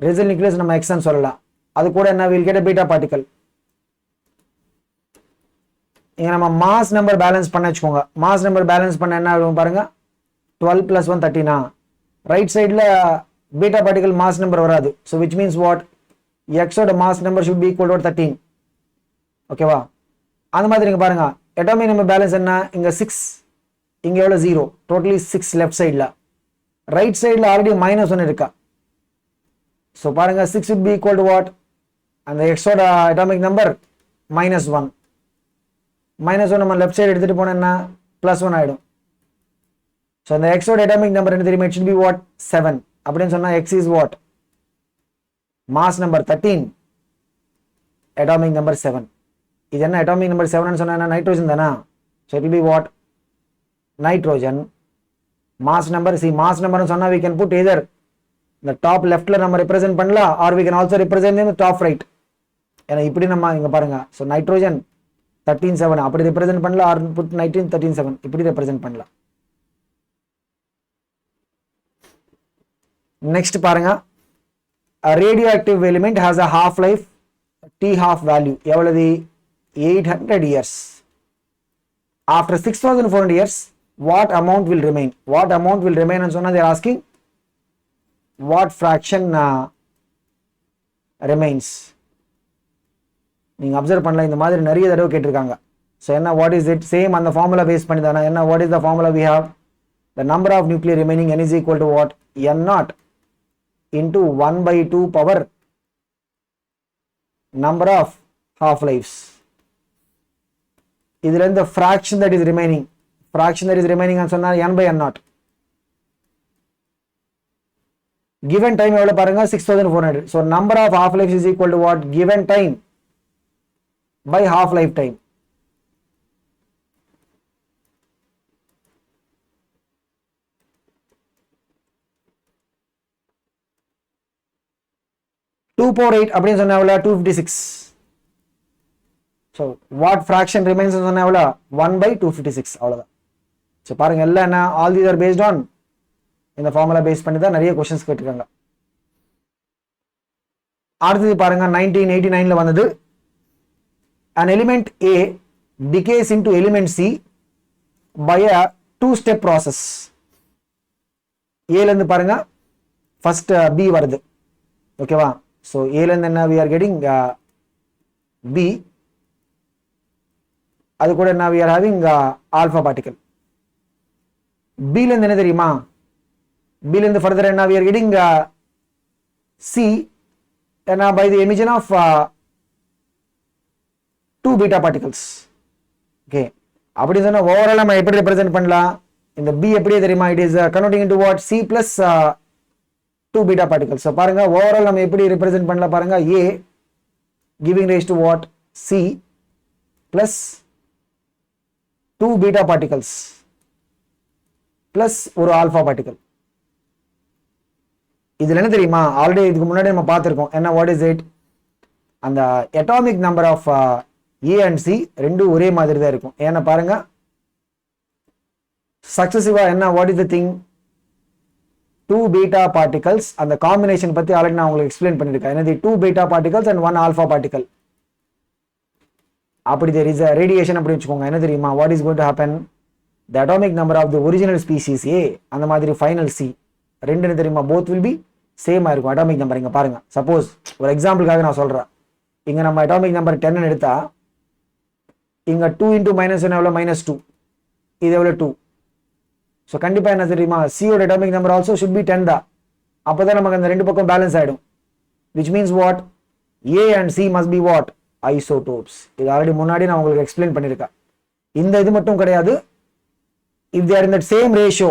Speaker 1: result nucleus நம்ம x ன்னு சொல்லலாம். அது கூட என்ன? we'll get a beta particle. இங்க நம்ம மாஸ் நம்பர் பேலன்ஸ் பண்ண வச்சுக்கோங்க. மாஸ் நம்பர் பேலன்ஸ் பண்ண என்ன ஆகும் பாருங்க, 12 + 1 13. ரைட் சைடுல பீட்டா பார்ட்டிகல் மாஸ் நம்பர் வராது. So which means what? எக்ஸோட mass number should be equal to 13. ஓகேவா? அந்த மாதிரி இங்க பாருங்க, அட்டாமிக் நம்பர் பேலன்ஸ் என்ன? இங்க 6, இங்க எவ்வளவு? 0. டோட்டலி 6 லெஃப்ட் சைடுல. ரைட் சைடுல ஆல்ரெடி -1 இருக்கா. ஸோ பாருங்க 6 would be equal to what? அந்த எக்ஸோட அட்டாமிக் நம்பர் -1. -1 நம்ம லெஃப்ட் சைடு எடுத்துட்டு போனோம்னா +1 ஆயிடும். ஸோ அந்த எக்ஸோட அட்டாமிக் நம்பர் என்ன தெரியுமா? It should be what? 7. அப்படின்னு சொன்னா X is what? Mass number 13, atomic number 7. இது என்ன அட்டாமிக் நம்பர் 7 சொன்னா நைட்ரோஜன் தானா? So it will be what? Nitrogen. Mass number, C mass number சொன்னா we can put either the top leftல நம்ம represent பண்ணலாம், or we can also represent in the top right. ஏன்னா இப்படி நம்ம இங்க பாருங்க, ஸோ நைட்ரோஜன் 13.7 அப்படி represent பண்ணலாம், or put nitrogen 13.7 இப்படி represent பண்ணலாம். நெக்ஸ்ட் பாருங்க, a radioactive element has a half life t half value எவ்வளவு? 800 years. After 6400 years what amount will remain? What amount will remain and சொன்னா they are asking what fraction remains. நீங்க observe பண்ணலாம், இந்த மாதிரி நிறைய தடவை கேட்டிருக்காங்க. ஸோ என்ன வாட் இஸ் இட்? சேம் அந்த ஃபார்முலா பேஸ் பண்ணி தானே. என்ன what is the formula we have? The number of nuclear remaining n is equal to what? n0 into 1/2 power number of half lives. இதுல இருந்து fraction that is remaining and சொன்னா n/n0. given time எவ்வளவு பாருங்க? 6400. so number of half lives is equal to what? given time by half life time. Two power 8 அப்படின்னு சொன்னா எவ்வளவு? 256. so what fraction remains சொன்னா எவ்வளவு? 1/256 அவ்வளவுதான். so பாருங்க எல்லாம் என்ன, all these are based on இந்த ஃபார்முலா பேஸ் பண்ணி தான் நிறைய क्वेश्चंस கேட்டிருக்காங்க. அடுத்து பாருங்க 1989ல வந்தது. an element A decays into element C by a two-step process. A ல இருந்து பாருங்க first B வருது, ஓகேவா? so A ல இருந்து என்ன, we are getting B, அது கூட என்ன, we are having alpha particle. B ல இருந்து என்ன தெரியுமா? B ல இருந்து further என்ன, we are getting C and by the emission of two beta particles. okay அப்படி சொன்னா ஓவரால் நம்ம எப்படி ரெப்ரசென்ட் பண்ணலாம்? இந்த B எப்படியே தெரியுமா? it is converting into what? C plus two beta particles. so பாருங்க ஓவரால் நம்ம எப்படி ரெப்ரசென்ட் பண்ணலாம் பாருங்க. A giving rise to what? C plus two beta particles plus ஒரு alpha particle. இதுல என்ன தெரியுமா? ஆல்ரெடி இதுக்கு முன்னாடி நம்ம பார்த்திருக்கோம். என்ன வாட் இஸ் இட்? அந்த atomic number of A and C ரெண்டும் ஒரே மாதிரி தான் இருக்கும். ஏன்னா பாருங்க சக்சசிவா என்ன, what is the thing? Two beta particles. அந்த காம்பினேஷன் பத்தி ஆல்ரெடி நான் உங்களுக்கு எக்ஸ்பிளைன் பண்ணிருக்கேன். என்னது? Two beta particles and one alpha particle. அப்படி there is a radiation அப்படி வச்சுக்கோங்க. என்ன தெரியுமா? what is going to happen? the atomic number of the original species A அந்த மாதிரி ஃபைனல் C ரெண்டு என்ன தெரியுமா? both will be சேம் ஆயிருக்கும் அட்டாமிக் நம்பர். இங்க பாருங்க, சப்போஸ் ஒரு எக்ஸாம்பிளுக்காக நான் சொல்றேன். இங்க நம்ம அட்டாமிக் நம்பர் 10 எடுத்தா இங்க 2 into -1 எவ்வளவு? -2. இது எவ்வளவு? 2. ஸோ கண்டிப்பா என்ன தெரியுமா? C ஓட atomic number also should be 10 தான். அப்பதான் நமக்கு அந்த ரெண்டு பக்கம் பேலன்ஸ் ஆயிடும். which means what? A and C must be what? isotopes. இது ஆல்ரெடி முன்னாடி நான் உங்களுக்கு எக்ஸ்பிளைன் பண்ணிருக்கேன். இந்த இது மட்டும் கிடையாது, if they are in that same ratio,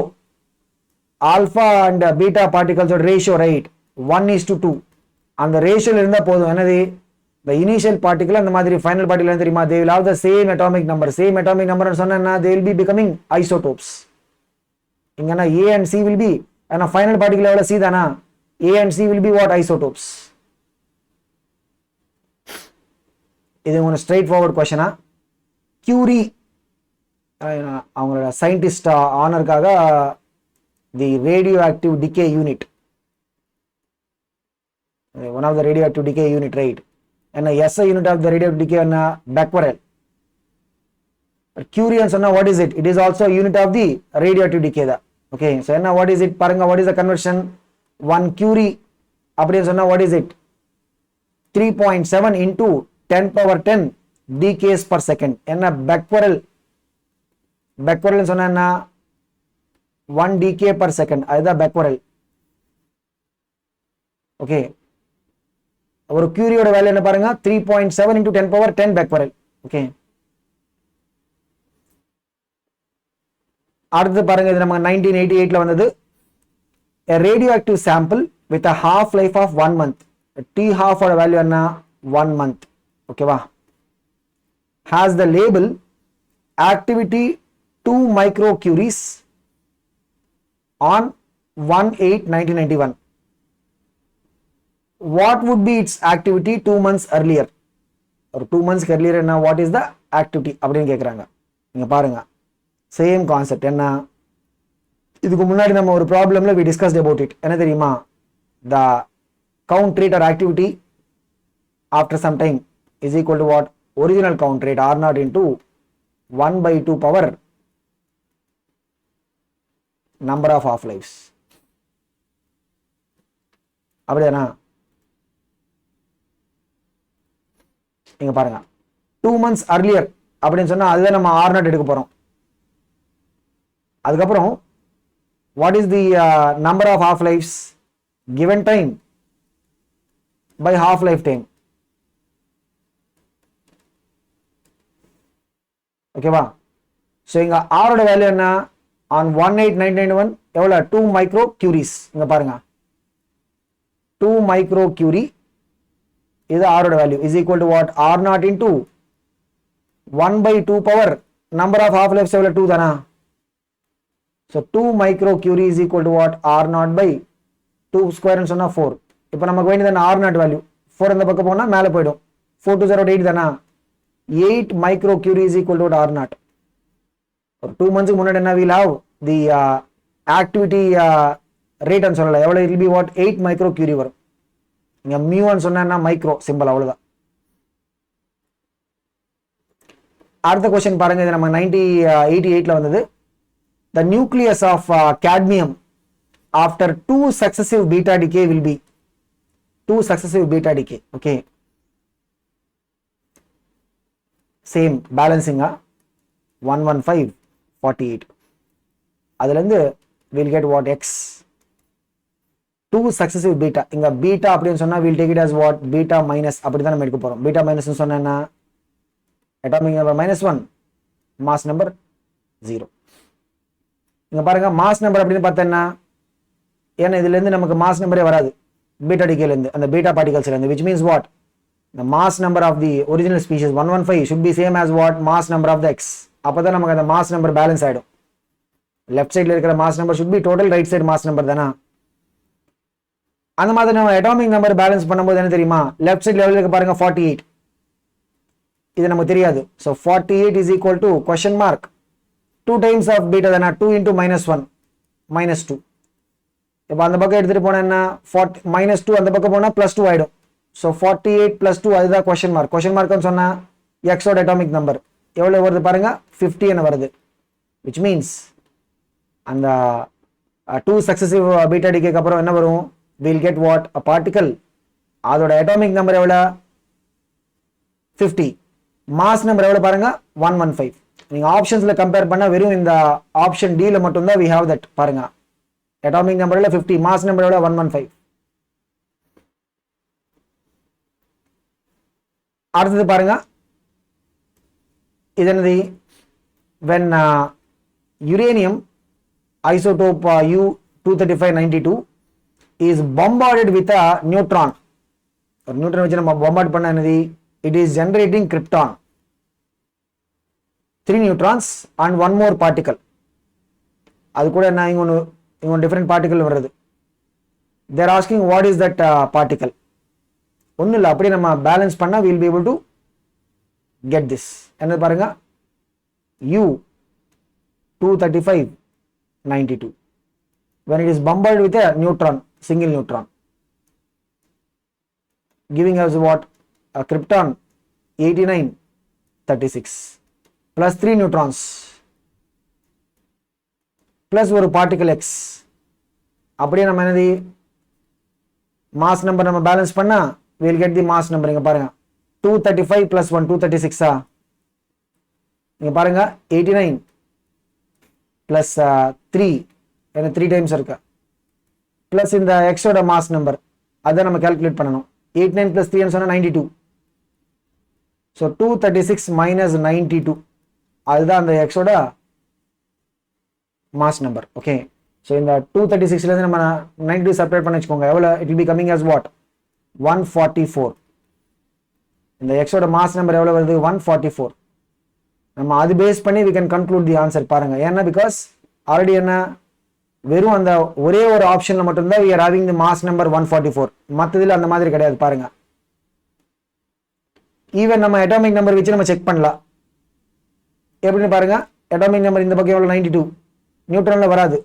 Speaker 1: alpha and beta particles or ratio, right? 1:2. அந்த ரேஷியோல இருந்தா போதும். என்னது? the initial particle and the மாதிரி final particle என்ன தெரியுமா? they will have the same atomic number. same atomic number னு சொன்னா they will be becoming isotopes. இங்கனா A and C will be, and final particle எவ்வளவு? C தானா? A and C will be what? Isotopes. இது ஒரு straightforward question. Curie அவங்களோட scientist ஆனருக்காக the radioactive decay unit, one of the radioactive decay unit, right? என்ன SI unit of the radio decay என்ன? Becquerel. Curie சொன்னா what is it? it is also a unit of the radioactive decay தான். okay so என்ன what is it பாருங்க, what is the conversion? 1 Curie அப்படி சொன்னா what is it? 3.7 into 10 power 10 decays per second. என்ன பெக்வரல்? பெக்வரல் சொன்னா என்ன? 1 decay per second. அதுதான் பெக்வரல். Okay ஒரு கியூரியோட வேல்யூ என்ன பாருங்க 3.7 into 10 power 10 becquerel. ஓகே, அடுத்து பாருங்க, இது நம்ம 1988ல வந்தது. A radioactive sample with a half life of 1 month. T half ஓட வேல்யூ என்ன 1 month. ஓகேவா, has the label activity 2 microcuries on 1/8/1991. What would be its activity 2 months earlier? or 2 months earlier என்ன, what is the activity அப்படின்னு கேட்குறாங்க. நீங்க பாருங்க, same concept. என்ன, இதுக்கு முன்னாடி நம்ம ஒரு ப்ராப்ளம்ல we discussed about it. என்ன தெரியுமா, the count rate or activity after some time is equal to what, original count rate R0 into 1/2 power number of half lives. அப்படிதானா, இங்க பாருங்க 2 months earlier அப்படின்னு சொன்னா அதுதான் நம்ம R0 எடுக்க போறோம். அதுக்கப்புறம் what is the number of half lives given time by half life time. ஓகேவா, ஸோ இங்க R ஓட வேல்யூ என்ன, on 1/8/1991 எவ்வளோ 2 microcuries. இங்க பாருங்க 2 microcurie, இது R ஓட value is equal to what, R0 into 1/2 power number of half lives எவ்வளோ 2 தானா. So 2 microcurie is equal to what, R0 by 2 square ன்னு சொன்னா 4. இப்போ நமக்கு வேண்டியது R0 வேல்யூ 4 இந்த பக்கம் போனா மேலே போயிடும். 4 2 0 8 தானா, 8 microcurie is equal to R0. ஒரு 2 months முன்னாடி என்ன, we'll have the activity rate ன்னு சொல்லல, எவ்வளவு, it will be what, 8 microcurie வரும். இங்க mu ன்னு சொன்னா மைக்ரோ சிம்பிள், அவ்வளவுதான். அடுத்த क्वेश्चन பாருங்க, இது நம்ம 1988ல வந்தது. The nucleus of cadmium after 2 successive beta decay will be 2 successive beta decay. Okay, same balancing 115 48. அதுல இருந்து we'll get what, x 2 successive beta. இங்க beta அப்படின்னு சொன்னா we'll take it as what, beta minus. அப்படி தான் நம்ம எடுக்க போறோம். beta minus ன்னு சொன்னா என்ன, atomic number -1, mass number 0. இங்க பாருங்க, மாஸ் நம்பர் அப்படின்னு பார்த்தா என்ன, ஏன்னா இதுல இருந்து நமக்கு மாஸ் நம்பரே வராது பீட்டா டிகேல இருந்து, அந்த பீட்டா பார்ட்டிகல்ஸ்ல இருந்து, which means what, the mass number of the original species 115 should be same as what, mass number of the x. அப்பதான் நமக்கு அந்த மாஸ் நம்பர் பேலன்ஸ் ஆயிடும். லெஃப்ட் சைடுல இருக்கிற mass number should be total right side mass number தானா. அந்த மாதிரி நம்ம அட்டாமிக் நம்பர் பேலன்ஸ் பண்ணும்போது என்ன தெரியுமா, லெஃப்ட் சைடு லெவல்ல இருக்க பாருங்க 48, இது நமக்கு தெரியாது. so 48 is equal to question mark 2 times of beta தானா, 2 into -1 -2. இப்போ அந்த பக்கம் எடுத்துட்டு போனா என்ன, -2 அந்த பக்கம் போனா +2 ஆயிடும். so 48 + 2, அதுதான் question mark. question mark ன்னு சொன்னா x ஓட அட்டாமிக் நம்பர் எவ்வளவு வருது பாருங்க, 50 என்ன வருது. which means அந்த 2 successive beta decay அப்புறம் என்ன வரும், we'll get what, a particle, அதோட அட்டாமிக் நம்பர் எவ்வளவு 50, மாஸ் நம்பர் எவ்வளவு பாருங்க 115. நீங்க ஆப்ஷன்ஸ்ல கம்பேர் பண்ணா வெறும் இந்த ஆப்ஷன் டி ல மட்டும் தான் we have that. பாருங்க, அட்டாமிக் நம்பர்ல 50, மாஸ் நம்பர் எவ்வளவு 115. அடுத்தது பாருங்க, இது என்னது, when uranium isotope U-235-92 is bombarded with a neutron. ஒரு நியூட்ரான் வச்சு நம்ம bombard பண்ணா என்னது, it is generating krypton, 3 neutrons and 1 more particle. அது கூட என்ன, இங்க டிஃபரெண்ட் பார்ட்டிகல் வருது. they are asking what is that particle. ஒன்றும் இல்லை, அப்படியே நம்ம பேலன்ஸ் பண்ணா we'll be able to get this. என்ன பாருங்க, U-235-92 when it is bombarded with a neutron, single neutron, giving us what, a krypton 8936 plus 3 neutrons plus ஒரு particle x. அப்படியே நம்ம என்னது, மாஸ் நம்பர் நம்ம பேலன்ஸ் பண்ணா we'll get the mass number. இங்க பாருங்க 235 plus 1 236 இங்க பாருங்க 89 plus 3, ஏன்னா 3 டைம்ஸ் இருக்கு, பிளஸ் இந்த x ஓட மாஸ் நம்பர் அதை நம்ம கால்குலேட் பண்ணணும். 89 plus 3 சொன்னா 92. So 236 minus 92, அதுதான் அந்த x ஓட mass number. Okay, so இந்த 236 ல இருந்து நம்ம 92 செப்பரேட் பண்ணி வெச்சுக்கோங்க. எவ்வளவு? It will be coming as what? 144. இந்த x ஓட mass number எவ்வளவு வருது? 144. நம்ம அது பேஸ் பண்ணி we can conclude the answer. பாருங்க, ஏன்னா because already என்ன வெறும் அந்த ஒரே ஒரு ஆப்ஷன்ல மட்டும் தான் we are having the mass number 144. மத்ததுல அந்த மாதிரி கிடையாது. பாருங்க, ஈவன் நம்ம அட்டாமிக் நம்பர் வச்சு நம்ம செக் பண்ணலாம். எப்படின்னு பாருங்க, அட்டாமிக் நம்பர் இந்த பக்கம் எவ்வளவு? 92. நியூட்ரன்ல வராது.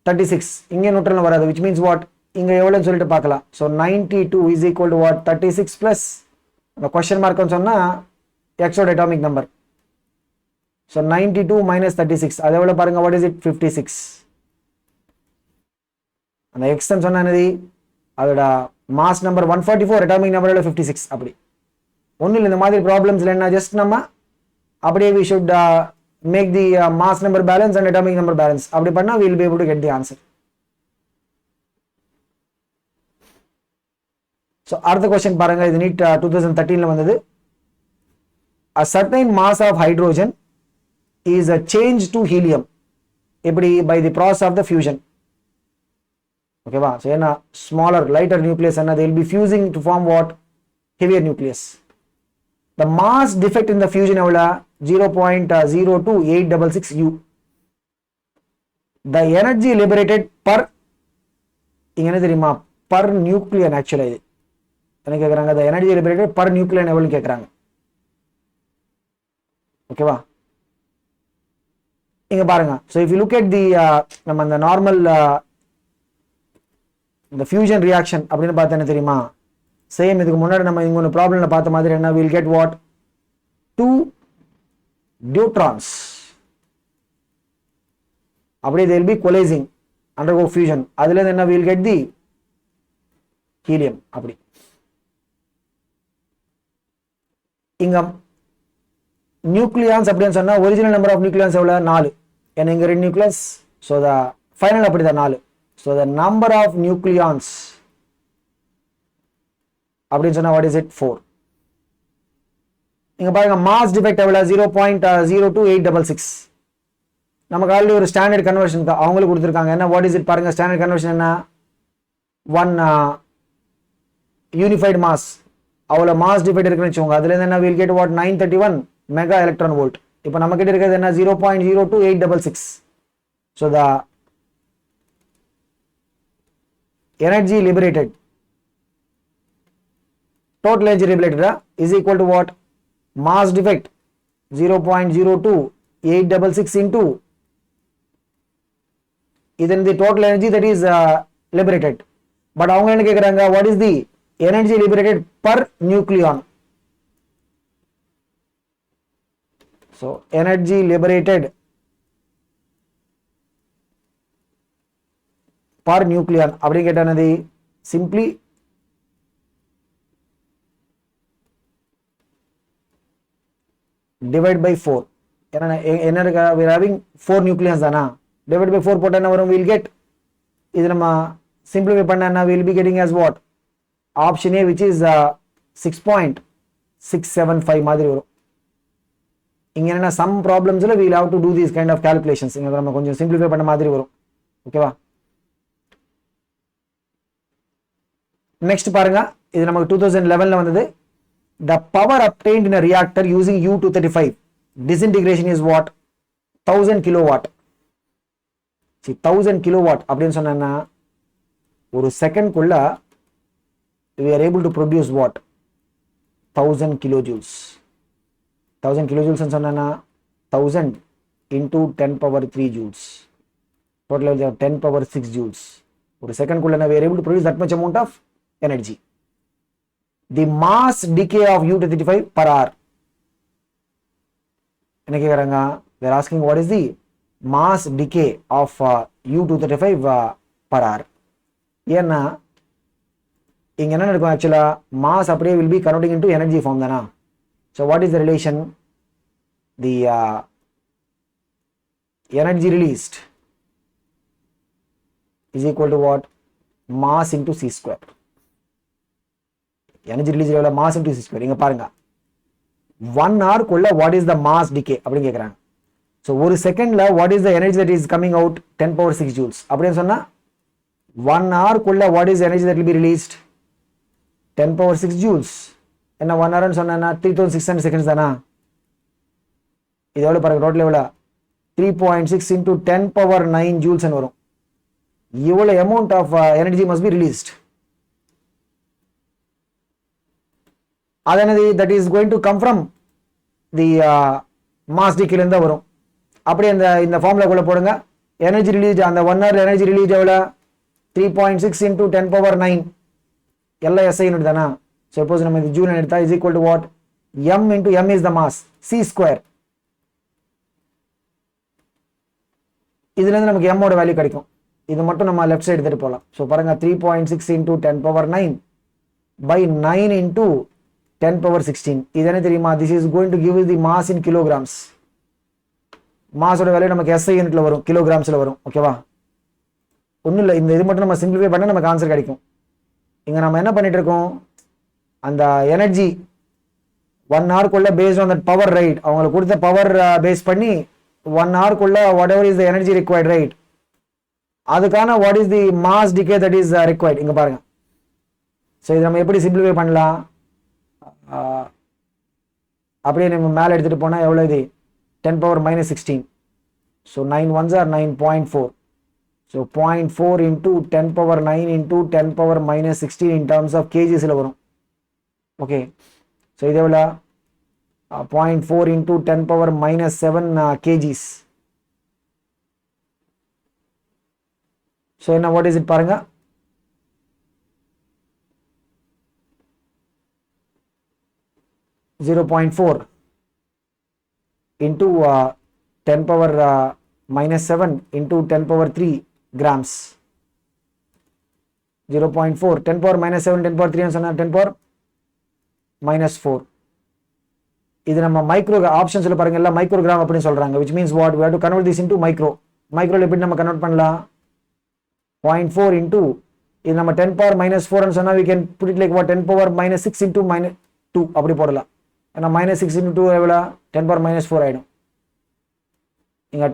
Speaker 1: 36 இங்க நியூட்ரன்ல வராது, which means what? இங்க எவ்வளவுன்னு சொல்லிட்டு பார்க்கலாம். so 92 is equal to what? 36 plus the question mark னு சொன்னா x ஓட அட்டாமிக் நம்பர். so 92 minus 36, அது எவ்வளவு பாருங்க? what is it? 56. அந்த x ன்னு சொன்னா என்னது? அதோட மாஸ் நம்பர் 144, அட்டாமிக் நம்பர் 56. அப்படி ஒன்னும் இல்லை. இந்த மாதிரி ப்ராப்ளம்ஸ்ல என்ன, ஜஸ்ட் நம்ம அப்படியே we should make the mass number balance and atomic number balance. அப்படி பண்ணா we will be able to get the answer. so அடுத்த question பாருங்க, இது நீட் 2013 ல வந்தது. a certain mass of hydrogen is a change to helium. எப்படி? by the process of the fusion. ஓகேவா? so என்ன, smaller lighter nucleus என்ன, they will be fusing to form what? heavier nucleus. the mass defect in the fusion எவ்வளவு? 0.02866 U. the energy liberated per, இங்க என்ன தெரியுமா? per nucleon. actually இது என்ன கேக்குறாங்க? the energy liberated per nucleon எவ்வளவு கேக்குறாங்க. ஓகேவா? இங்க பாருங்க, so if you look at the நம்ம அந்த நார்மல் இந்த fusion reaction அப்படின்னு பார்த்தா என்ன தெரியுமா? சேம் இதுக்கு முன்னாடி நம்ம இங்க ஒரு ப்ராப்ளம்ல பார்த்த மாதிரி என்ன, we'll get what? 2 deuterons. அப்படியே they will be coalescing, undergo fusion. அதுல இருந்து என்ன, we'll get the helium. அப்படி இங்க நியூக்ளியான்ஸ் அப்படின்னு சொன்னா ஒரிஜினல் நம்பர் ஆஃப் நியூக்ளியான்ஸ் எவ்வளவு? 4. ஏன்னா இங்க 2 நியூக்ளியஸ், so the final அப்படிதான் 4. so the number of nucleons அப்படின்னு சொன்னா what is it? 4. இங்க பாருங்க, mass defect எவ்வளவு? 0.02866. நமக்கு ஆல்ரெடி ஒரு ஸ்டாண்டர்ட் கன்வர்ஷன் அவங்களுக்கு கொடுத்திருக்காங்க. என்ன, what is it பாருங்க? ஸ்டாண்டர்ட் கன்வர்ஷன் என்ன? 1 unified mass. அவ்வளவு mass defect இருக்குன்னு வெச்சுக்கோங்க. அதுல இருந்து என்ன, we'll get what? 931 mega electron volt. இப்போ நம்ம கிட்ட இருக்கிறது என்ன? 0.02866. so the energy liberated, total energy liberated is equal to what? mass defect 0.02866 into then the total energy that is liberated. but அவங்க என்ன கேக்குறாங்க? what is the energy liberated per nucleon? so energy liberated per nucleon அப்படி கேட்டானது simply divide by 4. என்ன இருக்கு? we are having 4 nucleons தானா? divide by 4 போட்டா என்ன வரும்? we'll get, இது நம்ம simplify பண்ணா என்ன, we'll be getting as what? option A, which is 6.675 மாதிரி வரும். இங்க என்ன, some problemsல we'll have to do these kind of calculations. இங்க நம்ம கொஞ்சம் simplify பண்ண மாதிரி வரும். ஓகேவா? next பாருங்க, இது நமக்கு 2011ல வந்தது. the power obtained in a reactor using U-235 disintegration is what? 1000 kilowatt. see 1000 kilowatt அப்படின்னு சொன்னா ஒரு செகண்ட் குள்ள we are able to produce what? 1000 kilojoules. 1000 kilojoules ன்னு சொன்னா 1000 into 10 power 3 joules. total 10 power 6 joules. ஒரு செகண்ட் குள்ள we are able to produce that much amount of energy. the mass decay of U-235 per hour. என்ன கேக்குறாங்க? they are asking what is the mass decay of U-235 per hour. ஏன்னா இங்க என்ன நடக்கும்? ஆக்சுவலா mass அப்படியே will be converting into energy form தானா? so what is the relation? the energy released is equal to what? mass into c square. Energy release எவ்வளோ mass into c square. இங்கே பாருங்க 1 ஹவருக்குள்ள what is the mass decay அப்படின்னு கேட்குறாங்க. So ஒரு செகண்ட்ல what is the energy that is coming out 10⁻6 joules அப்படின்னு சொன்னா 1 ஹவருக்குள்ள what is energy that will be released 10⁻6 joules. என்ன 1 ஹவர்னு சொன்னா 3600 செகண்ட்ஸ் தானா? இது எவ்வளோ பாருங்க டோட்டல் எவ்வளோ 3.6 into 10⁻9 ஜூல்ஸ் வரும். இவ்வளோ amount of energy must be released. அதனது that is going to come from the mass டிகேலேருந்து தான் வரும். அப்படியே இந்த ஃபார்முலாக்குள்ள போடுங்க. எனர்ஜி ரிலீஸ் அந்த 1 ஹவர் எனர்ஜி ரிலீஸ் எவ்வளோ 3.6 into 10⁻9 எல்லாம் எஸ்ஐ யூனிட் தானா? சப்போஸ் நம்ம இது ஜூல் எடுத்தா is equal to what m into m is the mass c square. இதுல இருந்து நமக்கு m ஓட வேல்யூ கிடைக்கும். இது மட்டும் நம்ம லெஃப்ட் சைடு எடுத்துட்டு போகலாம். ஸோ பாருங்க 3.6 into 10⁻9 by 9 into 10⁻16. இது என்ன தெரியுமா? This is going to give the mass in kilograms. மாஸோட வேல்யூ நமக்கு எஸ்ஐ யூனிட்ல வரும், கிலோகிராம்ஸ்ல வரும். ஓகேவா? ஒன்றும் இல்லை, இந்த இது மட்டும் நம்ம சிம்பிளிஃபை பண்ண நமக்கு ஆன்சர் கிடைக்கும். இங்க நம்ம என்ன பண்ணிட்டு இருக்கோம், அந்த எனர்ஜி 1 ஹவருக்குள்ள based on that power right, அவங்களுக்கு கொடுத்த பவர் பேஸ் பண்ணி 1 ஹவருக்குள்ள whatever is the energy required right, அதுக்கான what is the mass decay that is required. இங்க பாருங்க. ஸோ இது நம்ம எப்படி சிம்பிளிஃபை பண்ணலாம்? அப்படியே நம்ம மேலே எடுத்துட்டு போனா எவ்வளோ இது 10⁻−16. So 9 ones are 9.4. So 0.4 into 10⁻9 into 10⁻−16 in terms of kgsல வரும். ஓகே, ஸோ இது எவ்வளோ 0.4 into 10⁻−7 kgs. ஸோ என்ன வாட் இஸ் இட் பாருங்க, (0.4) into 10⁻−7 into 10⁻3 grams. 0.4 10⁻−7 10⁻3 சொன்னா 10⁻−4. இது நம்ம மைக்ரோ ஆப்ஷன்ஸ்ல பாருங்க எல்லாம் மைக்ரோகிராம் அப்படின்னு சொல்றாங்க, which means what we have to convert this into மைக்ரோல எப்படி நம்ம கன்வெர்ட் பண்ணலாம்? 0.4 into இது நம்ம 10⁻−4 சொன்னா we can put it like what 10⁻−6 into -2 அப்படி போடலாம். ஏன்னா -6 into 2 எவ்வளோ 10⁻−4 ஆயிடும். இங்க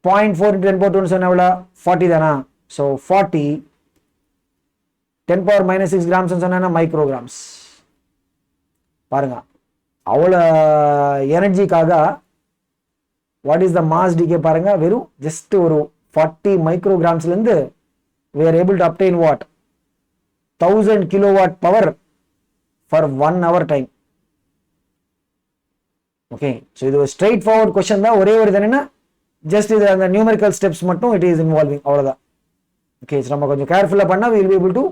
Speaker 1: 0.4 into 10⁻2 சொன்னா எவ்வளோ 40 தானா? ஸோ 40 10⁻−6 கிராம்ஸ் சொன்னா மைக்ரோகிராம்ஸ். பாருங்க அவ்வளோ எனர்ஜிக்காக what is the mass decay பாருங்க, வெறும் ஜஸ்ட் ஒரு 40 மைக்ரோகிராம்ஸ்ல இருந்து we are able to obtain what 1000 kilowatt power for 1 hour time. Okay, so இது ஒரு ஸ்ட்ரெயிட் ஃபார்வர்ட் கொஸ்டின் தான். ஒரே ஒரு என்னன்னா ஜஸ்ட் இது அந்த நியூமெரிக்கல் ஸ்டெப்ஸ் மட்டும் இட் இஸ் இன்வால்விங், அவ்வளோதான். ஓகே, ஸோ நம்ம கொஞ்சம் கேர்ஃபுல்லாக பண்ணால் we will be able to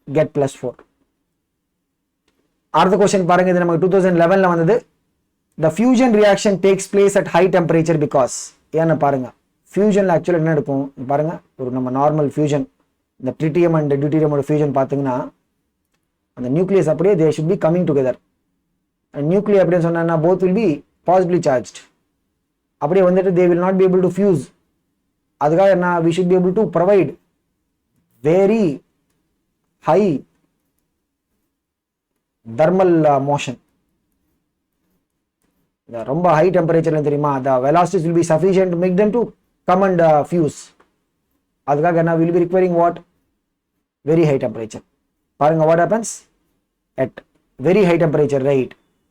Speaker 1: get +4. அடுத்த கொஸ்டின் பாருங்க, இது நமக்கு 2011ல வந்தது. The fusion reaction takes place at high temperature because ஏன்னு பாருங்க, ஃபியூஷன்ல ஆக்சுவலாக என்ன இருக்கும் பாருங்க, ஒரு நம்ம நார்மல் ஃபியூஷன் இந்த ட்ரிட்டியம் அண்ட் டியூட்டீரியமோட ஃபியூஷன் பார்த்தீங்கன்னா அந்த நியூக்ளியஸ் அப்படியே they should be coming together. Nuclear அப்படின்னு சொன்னா both will be positively charged. அப்படியே வந்துட்டு they will not be able to fuse. அதுக்காக என்ன we should be able to provide very high thermal motion. ரொம்ப ஹை டெம்பரேச்சர்ல தெரியுமா, the velocities will be sufficient to make them to come and fuse. அதுக்காக என்ன will be requiring what very high temperature. பாருங்க what happens at very high temperature, right?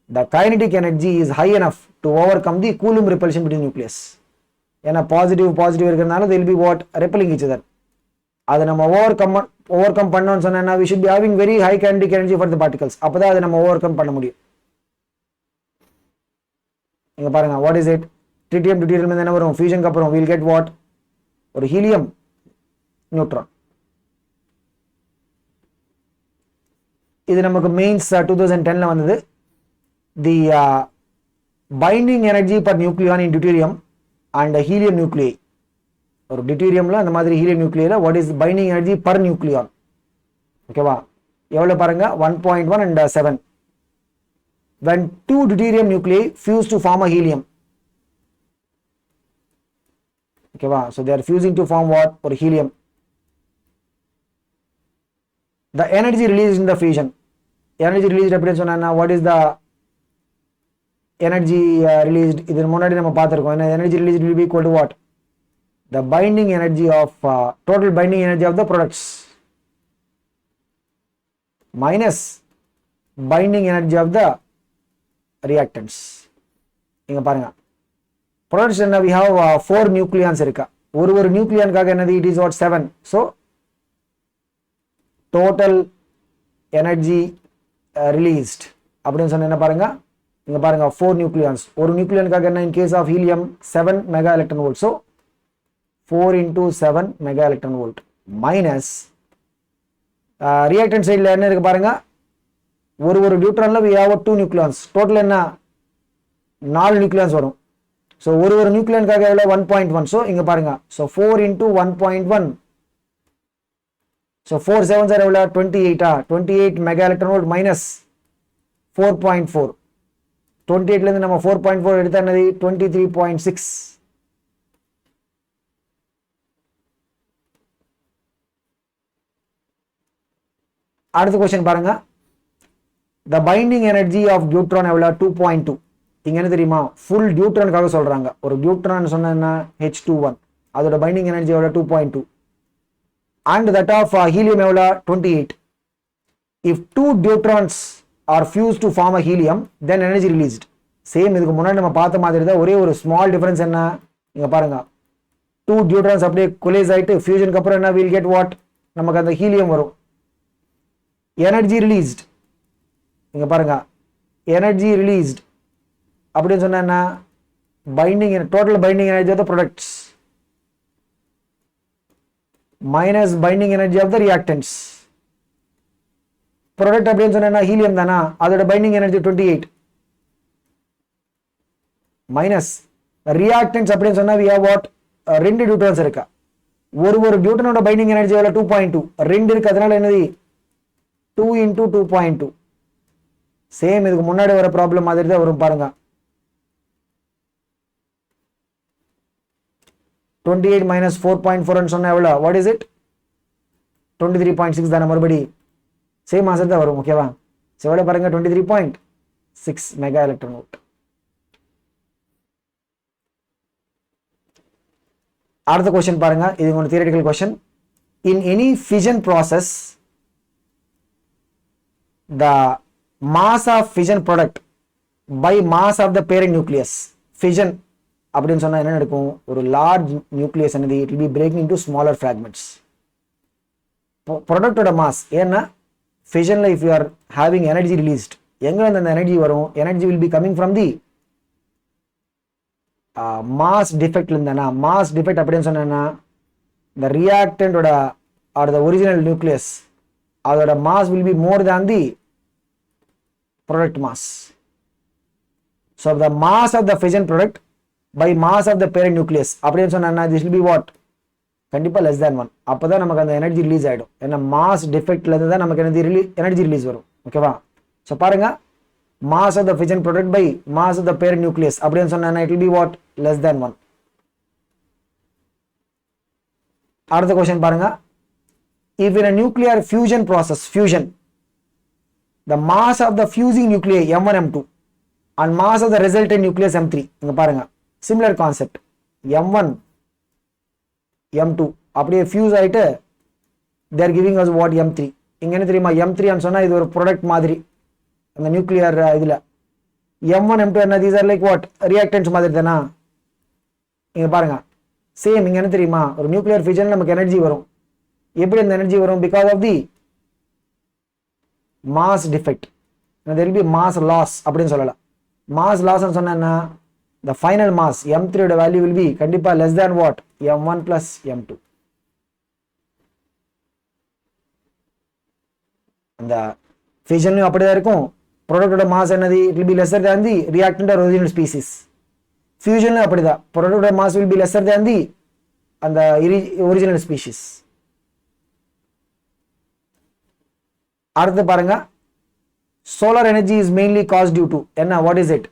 Speaker 1: The kinetic energy is high enough to overcome the Coulomb repulsion between nucleus. ஏன்னா positive இருக்கிறதுனால they will be what repelling each other. அதை நம்ம overcome பண்ணோம்னு சொன்னா we should be having very high kinetic energy for the particles. அப்பதான் அதை நம்ம overcome பண்ண முடியும். இங்க பாருங்க what is it, tritium deuterium என்ன வரும் ஃபியூஷனுக்கு அப்புறம் we'll get what ஒரு ஹீலியம் நியூட்ரான். இது நமக்கு மெயின்ஸ் 2010ல வந்தது. The binding energy per nucleon in deuterium and helium nuclei. ஒரு டியூட்டீரியம்ல அந்த மாதிரி ஹீலியம் நியூக்ளியில what is binding energy per nucleon. ஓகேவா, எவ்வளவு பாருங்க 1.1 and 7. When two deuterium nuclei fuse to form a helium. Okay, wow. So they are fusing to form what? Or helium. the energy released in the fusion. Energy released அப்படின்னு சொன்னா what is the energy released? இது முன்னாடி நம்ம பார்த்திருக்கோம். Energy released will be equal to what? The binding energy of total binding energy of the products minus binding energy of the reactants. இங்க பாருங்க, products என்ன we have 4 nucleons இருக்கா. ஒரு நியூக்ளியானுக்காக என்னது it is what 7. so total energy released அப்படின்னு சொன்னா என்ன பாருங்க, இங்க பாருங்க 4 nucleons. ஒரு நியூக்ளியானுக்காக என்ன in case of helium 7 mega electron volt. so 4 into 7 mega electron volt minus reactant sideல என்ன இருக்கு பாருங்க, ஒரு நியூட்ரான்ல we have 2 nucleons. total என்ன 4 nucleons வரும். so ஒரு நியூக்ளியானுக்காக எவ்வளவு 1.1. so இங்க பாருங்க, so 4 into 1.1. so 4 7s are எவ்வளவு 28 28 mega electron volt minus 4.4. 28 ல இருந்து நம்ம 4.4 எடுத்தா என்னது 23.6. அடுத்த क्वेश्चन பாருங்க, the binding energy of deuteron எவ்வளவு 2.2. இங்க என்ன தெரியுமா, full deuteronக்காக சொல்றாங்க. ஒரு deuteron சொன்னா என்ன H21, அதோட binding energy எவ்வளவு 2.2 and that of helium எவ்வளவு 28. if two deuterons are fused to form a helium then energy released. Same இதுக்கு முன்னாடி நம்ம பார்த்த மாதிரி தான், ஒரே ஒரு ஸ்மால் டிஃபரன்ஸ் என்ன, இங்க பாருங்க 2 deuterons அப்படியே கொலேஸ் ஆயிட்டு ஃபியூஷனுக்கு அப்புறம் என்ன we'll get what, நமக்கு அந்த ஹீலியம் வரும். எனர்ஜி ரிலீஸ்ட், இங்க பாருங்க எனர்ஜி ரிலீஸ்ட் அப்படின்னு சொன்னா என்ன, binding total binding energy of the products minus binding energy of the reactants. Product அப்படின்னு சொன்னா ஹீலியம் தானா, அதோட பைண்டிங் எனர்ஜி 28 மைனஸ் ரியாக்டன்ட்ஸ் அப்படின்னு சொன்னா we have what, 2 டியூட்டரன்ஸ் இருக்கா. ஒரு டியூட்டனோட பைண்டிங் எனர்ஜி எவ்வளவு 2.2, 2 இருக்கு, அதனால என்னது 2 into 2.2. சேம் இதுக்கு முன்னாடி வர ப்ராப்ளம் மாதிரி தான் வரும் பாருங்க. 28 minus 4.4 ன்னு சொன்னா எவ்வளவு, what is it 23.6 தான, மறுபடி சேம் ஆன்சர் தான் வரும். ஓகேவா, சோ எவ்வளவு பாருங்க 23.6 மெகா எலக்ட்ரான் வோல்ட். அடுத்த क्वेश्चन பாருங்க, இது ஒரு theoretical question. in any fission process the mass of fission product by mass of the parent nucleus. fission அப்படின்னு சொன்னா என்ன நடக்கும், ஒரு large nucleus என்னது it will be breaking into smaller fragments. product ஓட mass, ஏன்னா fissionல if you are having energy released, எங்க அந்த எனர்ஜி வரும், energy will be coming from the mass defect ல இருந்தானா. mass defect அப்படின்னு சொன்னா the reactant ஓட or the original nucleus, அதோட mass will be more than the product mass. so the mass of the fission product by mass of the parent nucleus அப்படின்னு சொன்னா this will be what, கண்டிப்பா less than 1. அப்பதான் நமக்கு அந்த energy release ஆயிடும். ஏன்னா mass defectல இருந்து தான் நமக்கு எனர்ஜி ரிலீஸ் வரும். ஓகேவா, சோ பாருங்க mass of the fission product by mass of the parent nucleus அப்படின்னு சொன்னா it will be what, less than 1. அடுத்த क्वेश्चन பாருங்க, if in a nuclear fusion process, fusion, the mass of the fusing nuclei m1 m2 and mass of the resultant nucleus m3. இங்க பாருங்க similar concept, m1 m2 அப்படியே fuse ஆயிட்டு they are giving us what, m3. இங்க என்ன தெரியுமா, m3 ன்னு சொன்னா இது ஒரு ப்ராடக்ட் மாதிரி அந்த நியூக்ளியர் இதுல. m1 m2 என்ன, these are like what, reactants மாதிரி தானா. இங்க பாருங்க சேம், இங்க என்ன தெரியுமா, ஒரு நியூக்ளியர் ஃபியூஷன்ல நமக்கு எனர்ஜி வரும். எப்படி அந்த எனர்ஜி வரும், because of the mass defect. there will be mass loss அப்படின்னு சொல்லலாம். mass loss ன்னு சொன்னா என்ன, the final mass m3 ஓட value will be கண்டிப்பா less than what, m1 plus m2. அந்த ஃபியூஷன்லயும் அப்படிதான் இருக்கும். ப்ராடக்ட்டோட மாஸ் என்னது, it will be lesser than the reactant or original species. ஃபியூஷன்ல அப்படிதான், ப்ராடக்ட்டோட mass will be lesser than the அந்த ஒரிஜினல் ஸ்பீஷிஸ். அடுத்து பாருங்க, solar energy is mainly cause due to என்ன, what is it,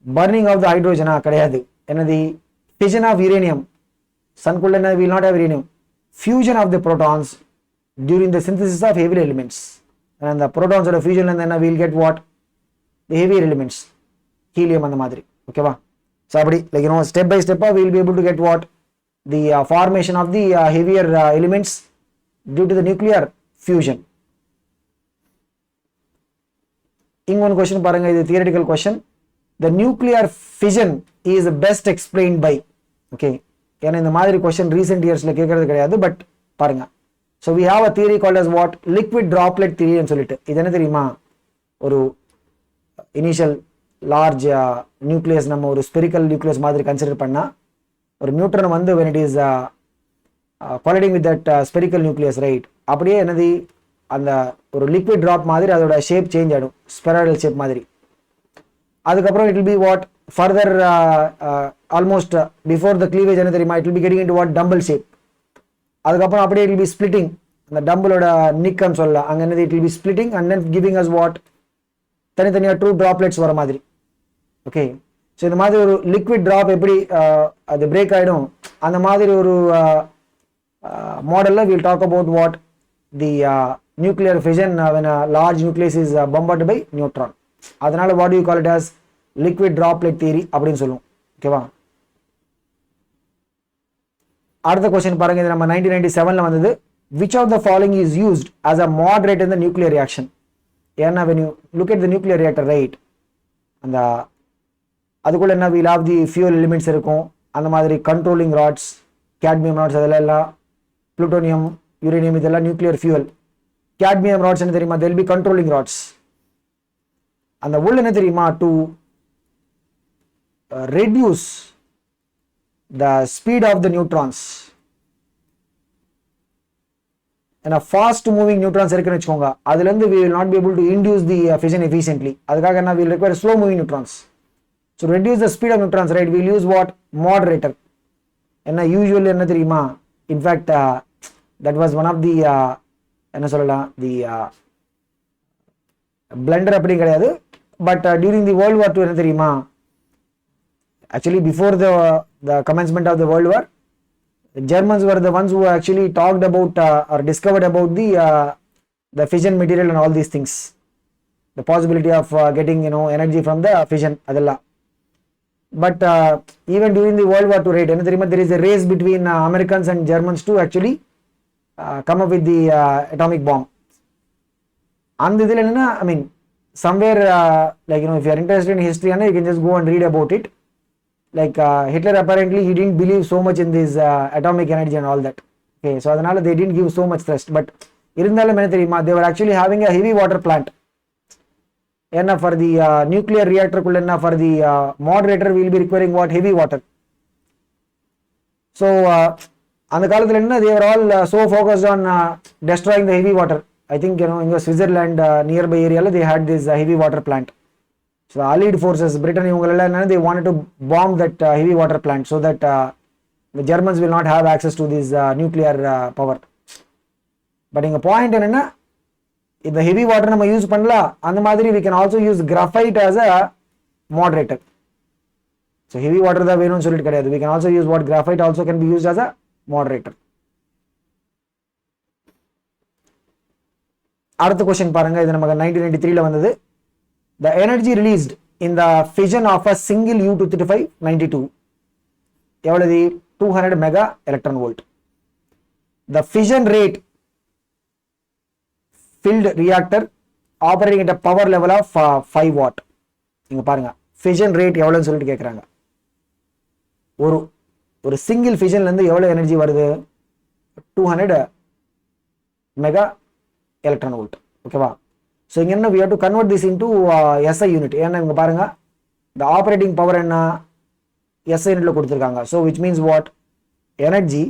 Speaker 1: burning of the ஹைட்ரோஜனா கிடையாது, என்னது ஃபிஷன் ஆஃப் யுரேனியம். சன்குள்ள என்ன, will not have uranium. Fusion of the protons during the synthesis of heavier elements. And the protons or fusion and then we'll get what? The heavier elements, helium and the madri. Okay va? So like step by step we'll be able to get what? The formation of the heavier elements due to the nuclear fusion. One question paranga is a theoretical question. The nuclear fission is best explained by, okay, ஏன்னா இந்த மாதிரி question recent இயர்ஸ்ல கேட்கறது கிடையாது, but பாருங்க. So we have a theory called as what? Liquid droplet தியரின்னு சொல்லிட்டு. இது என்ன தெரியுமா? ஒரு இனிஷியல் லார்ஜ் நியூக்ளியஸ் நம்ம ஒரு ஸ்பெரிக்கல் நியூக்ளியஸ் மாதிரி கன்சிடர் பண்ணா, ஒரு நியூட்ரன் வந்து when it is colliding with that spherical nucleus, right, அப்படியே என்னது அந்த ஒரு லிக்விட் டிராப் மாதிரி அதோட ஷேப் சேஞ்ச் ஆகிடும், ஸ்பெராய்டல் ஷேப் மாதிரி. அதுக்கப்புறம் it will be what further almost before the cleavage என்ன தெரியுமா? It will be getting into what? Tumble shape. அதுக்கப்புறம் அப்படியே இட் வில் பி ஸ்பிளிட்டிங், அந்த டம்பிளோட நிக்கன்னு சொல்லலாம், அங்கே என்னது it will be splitting and then giving us what? தனித்தனியாக 2 டிராப்லெட்ஸ் வர மாதிரி. ஓகே, ஸோ இந்த மாதிரி ஒரு லிக்விட் ட்ராப் எப்படி அது பிரேக் ஆகிடும், அந்த மாதிரி ஒரு மாடலில் will talk about what? The nuclear fission when a large nucleus is bombarded by neutron. அதனால what you call it as liquid droplet theory அப்படின்னு சொல்லுவோம். ஓகேவா? அடுத்த கொஸ்டின் பாருங்க, இது நம்ம 1997ல வந்தது. which of the following is used as a moderator in the nuclear reaction? ஏன்னா when you look at the nuclear reactor, right, அந்த அதுக்குள்ள என்ன we'll have the fuel elements இருக்கும், அந்த மாதிரி controlling rods, cadmium rods, அதெல்லாம் plutonium, uranium, இதெல்லாம் nuclear fuel. cadmium rods என்ன தெரியுமா? they'll be controlling rods. அந்த உள்ள என்ன தெரியுமா? to reduce the speed of the neutrons. and a fast moving neutrons இருக்குன்னு வெச்சுக்கோங்க, அதுல இருந்து we will not be able to induce the fission efficiently. அதுக்காக என்ன will require slow moving neutrons. so reduce the speed of neutrons, right, we will use what? moderator. என்ன usually என்ன தெரியுமா? in fact that was one of the என்ன சொல்லலாம், the blender அப்படி கிடையாது, but during the world war II என்ன தெரியுமா? actually before the commencement of the world war, the Germans were the ones who actually talked about or discovered about the fission material and all these things, the possibility of getting energy from the fission adella. but even during the world war II, right, enna theriyuma, there is a race between Americans and Germans to actually come up with the atomic bomb. and idhila enna, I mean, somewhere like if you are interested in history, you can just go and read about it. like Hitler apparently he didn't believe so much in this atomic energy and all that. okay, so adanal they didn't give so much thrust. but irundhalum enna theriyuma, they were actually having a heavy water plant. enna for the nuclear reactor kulla enna for the moderator will be requiring what? heavy water. so அந்த காலத்துல என்ன, they were all so focused on destroying the heavy water. I think in Switzerland nearby area they had this heavy water plant. so the allied forces, Britain, they wanted to bomb that heavy water plant so that the Germans will not have access to this nuclear power. but inga point enna, இந்த heavy water நம்ம use பண்ணலாம், அந்த மாதிரி we can also use graphite as a moderator. so heavy water தான் வேணும்னு சொல்லிட்டு கிடையாது, we can also use what? graphite also can be used as a moderator. அடுத்த क्वेश्चन பாருங்க, இது நமக்கு 1993ல வந்தது. the energy released in the fission of a single U-235-92 எவ்வளவு? 200 mega electron volt. the fission rate filled reactor operating at a power level of 5 watt. இங்க பாருங்க fission rate எவ்வளவுன்னு சொல்லிட்டு கேக்குறாங்க. ஒரு சிங்கிள் ஃபிஷன்ல இருந்து எவ்வளவு எனர்ஜி வருது? 200 மெகா எலக்ட்ரான் வோல்ட். ஓகேவா? ஸோ இங்க என்ன, we have to convert this into SI unit. ஏன்னா இங்க பாருங்க the operating power என்ன SI யூனிட்ல கொடுத்திருக்காங்க. so which means what? energy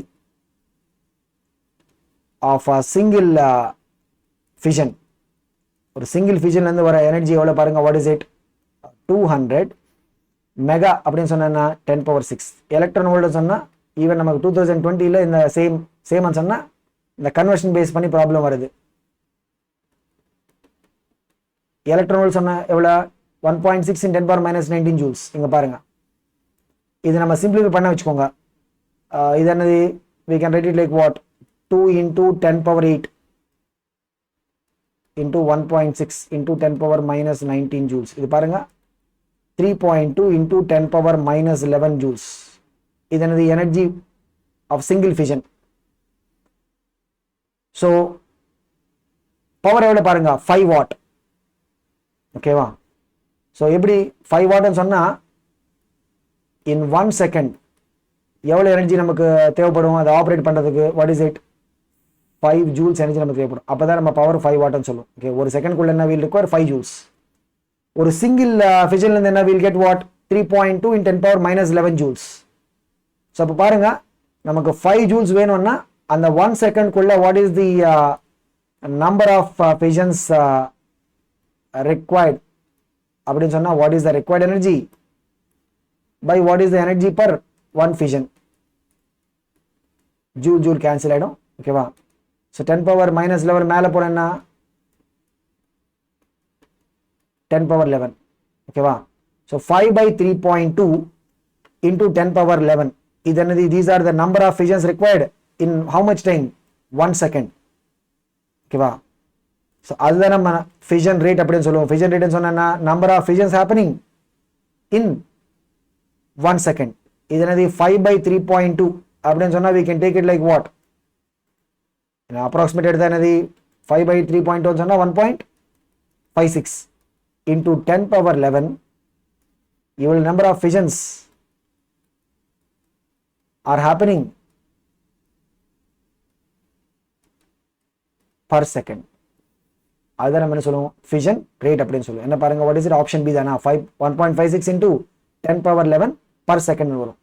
Speaker 1: of a single fission, ஒரு சிங்கிள் ஃபிஷன்ல இருந்து வர எனர்ஜி எவ்வளவு பாருங்க, what is it? 200 மெகா அப்படின்னு சொன்னா 10 power 6 எலக்ட்ரான் வோல்ட் சொன்னா, ஈவன் நமக்கு 2020ல இந்த சேம் சொன்னா இந்த கன்வர்ஷன் பேஸ் பண்ணி ப்ராப்ளம் வருது. எலக்ட்ரான் வோல்ட் சொன்னா எவ்வளவு? 1.6 in 10 power minus 19 joules. இங்க பாருங்க, இது நம்ம சிம்பிளிஃபை பண்ண வச்சுக்கோங்க. இது என்னது? we can write it like what? 2 into 10 power 8 into 1.6 into 10 power minus 19 joules. இது பாருங்க 3.2 into 10 power minus 11 joules. இது the energy of single fission. So power எவ்வளவு பாருங்க 5 watt. ஓகேவா? So எப்படி 5 watt ன்னு சொன்னா in 1 second எவ்வளவு எனர்ஜி நமக்கு தேவைப்படும் அதை ஆபரேட் பண்றதுக்கு? What is it? 5 joules energy நமக்கு தேவைப்படும். அப்பதான் நம்ம பவர் 5 வாட்னு சொல்லுவோம். ஓகே, ஒரு செகண்ட்குள்ள என்ன வீல் require 5 ஜூல்ஸ். ஒரு சிங்கிள் ஃபிஷன்ல இருந்து என்ன we'll get what? 3.2 in 10 power minus 11 joules. So அப்போ பாருங்க, நமக்கு 5 ஜூல்ஸ் வேணும்னா அந்த 1 செகண்ட்குள்ள what is the number of fissions required அப்படின்னு சொன்னா வாட் இஸ் த required energy by what is the energy per one fission. Joule cancel ஆயிடும். ஓகேவா? ஸோ 10 power minus 11 மேலே போனேன்னா 10 power 11. ஓகேவா? So 5 by 3.2 into 10 power 11. இது என்னது? these are the number of fissions required in how much time? 1 second. ஓகேவா? So அதுதான் நம்ம ஃபிஷன் ரேட் அப்படின்னு சொல்லுவோம். ஃபிஷன் ரேட்னு சொன்னா number of fissions happening in 1 second. இது என்னது? 5 by 3.2 அப்படின்னு சொன்னா we can take it like what? approximate எடுத்தா என்னது? 5 by 3.2 சொன்னா 1.56 into 10 power 11. இவ்வளவு number of fissions are happening per second. அதுதான் நம்ம என்ன சொல்லுவோம்? ஃபிஷன் ரேட் அப்படின்னு சொல்லுவோம். என்ன பாருங்க, what is it? Option B தானா? 1.56 into 10 power 11 per second வரும்.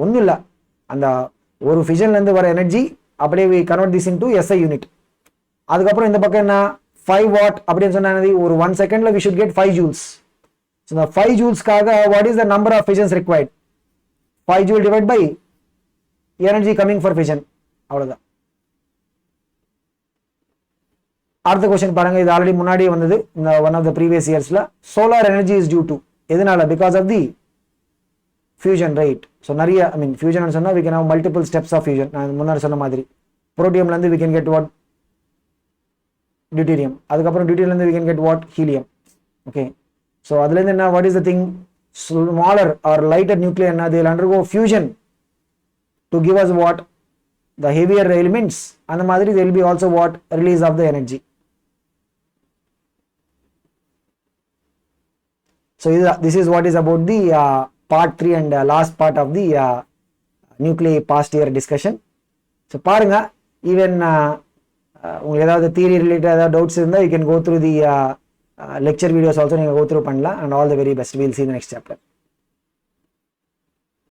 Speaker 1: ஒன்றும் இல்லை, அந்த ஒரு ஃபிஷன்லேருந்து வர எனர்ஜி அப்படியே we convert this into SI unit. அதுக்கப்புறம் இந்த பக்கம் என்ன? 5 வாட் அப்படின்னு சொன்னா ஒரு 1 செகண்ட்ல we should get 5 joules. So இந்த 5 ஜூல்ஸ்க்காக what is the number of fissions required? 5 joule divide by energy coming for fission. அவ்வளோதான். அடுத்த கொஸ்டின் பாருங்க, இது ஆல்ரெடி முன்னாடியே வந்தது இந்த ஒன் ஆஃப் த ப்ரீவியஸ் இயர்ஸ்ல. Solar energy is due to எதனால? Because of the fusion rate. So நிறைய ஃபியூஷன் சொன்னா we can have multiple steps of fusion. நான் முன்னாடி சொன்ன மாதிரி புரோட்டியம்ல இருந்து we can get what? Deuterium. அதுக்கப்புறம் டியூட்டீரியம்ல இருந்து we can get what? Helium. Okay, so அதுல இருந்து என்ன? what is the thing? smaller or lighter nuclei என்ன? they will undergo fusion to give us what? the heavier elements. அந்த மாதிரி there will be also what? release of the energy. So this is what is about the part 3 and last part of the nuclei past year discussion. So பாருங்க, even உங்களுக்கு ஏதாவது theory related ஏதாவது doubts இருந்தால் you can go through the lecture videos also. நீங்கள் go through பண்ணலாம். and all the very best. We'll see in the next chapter.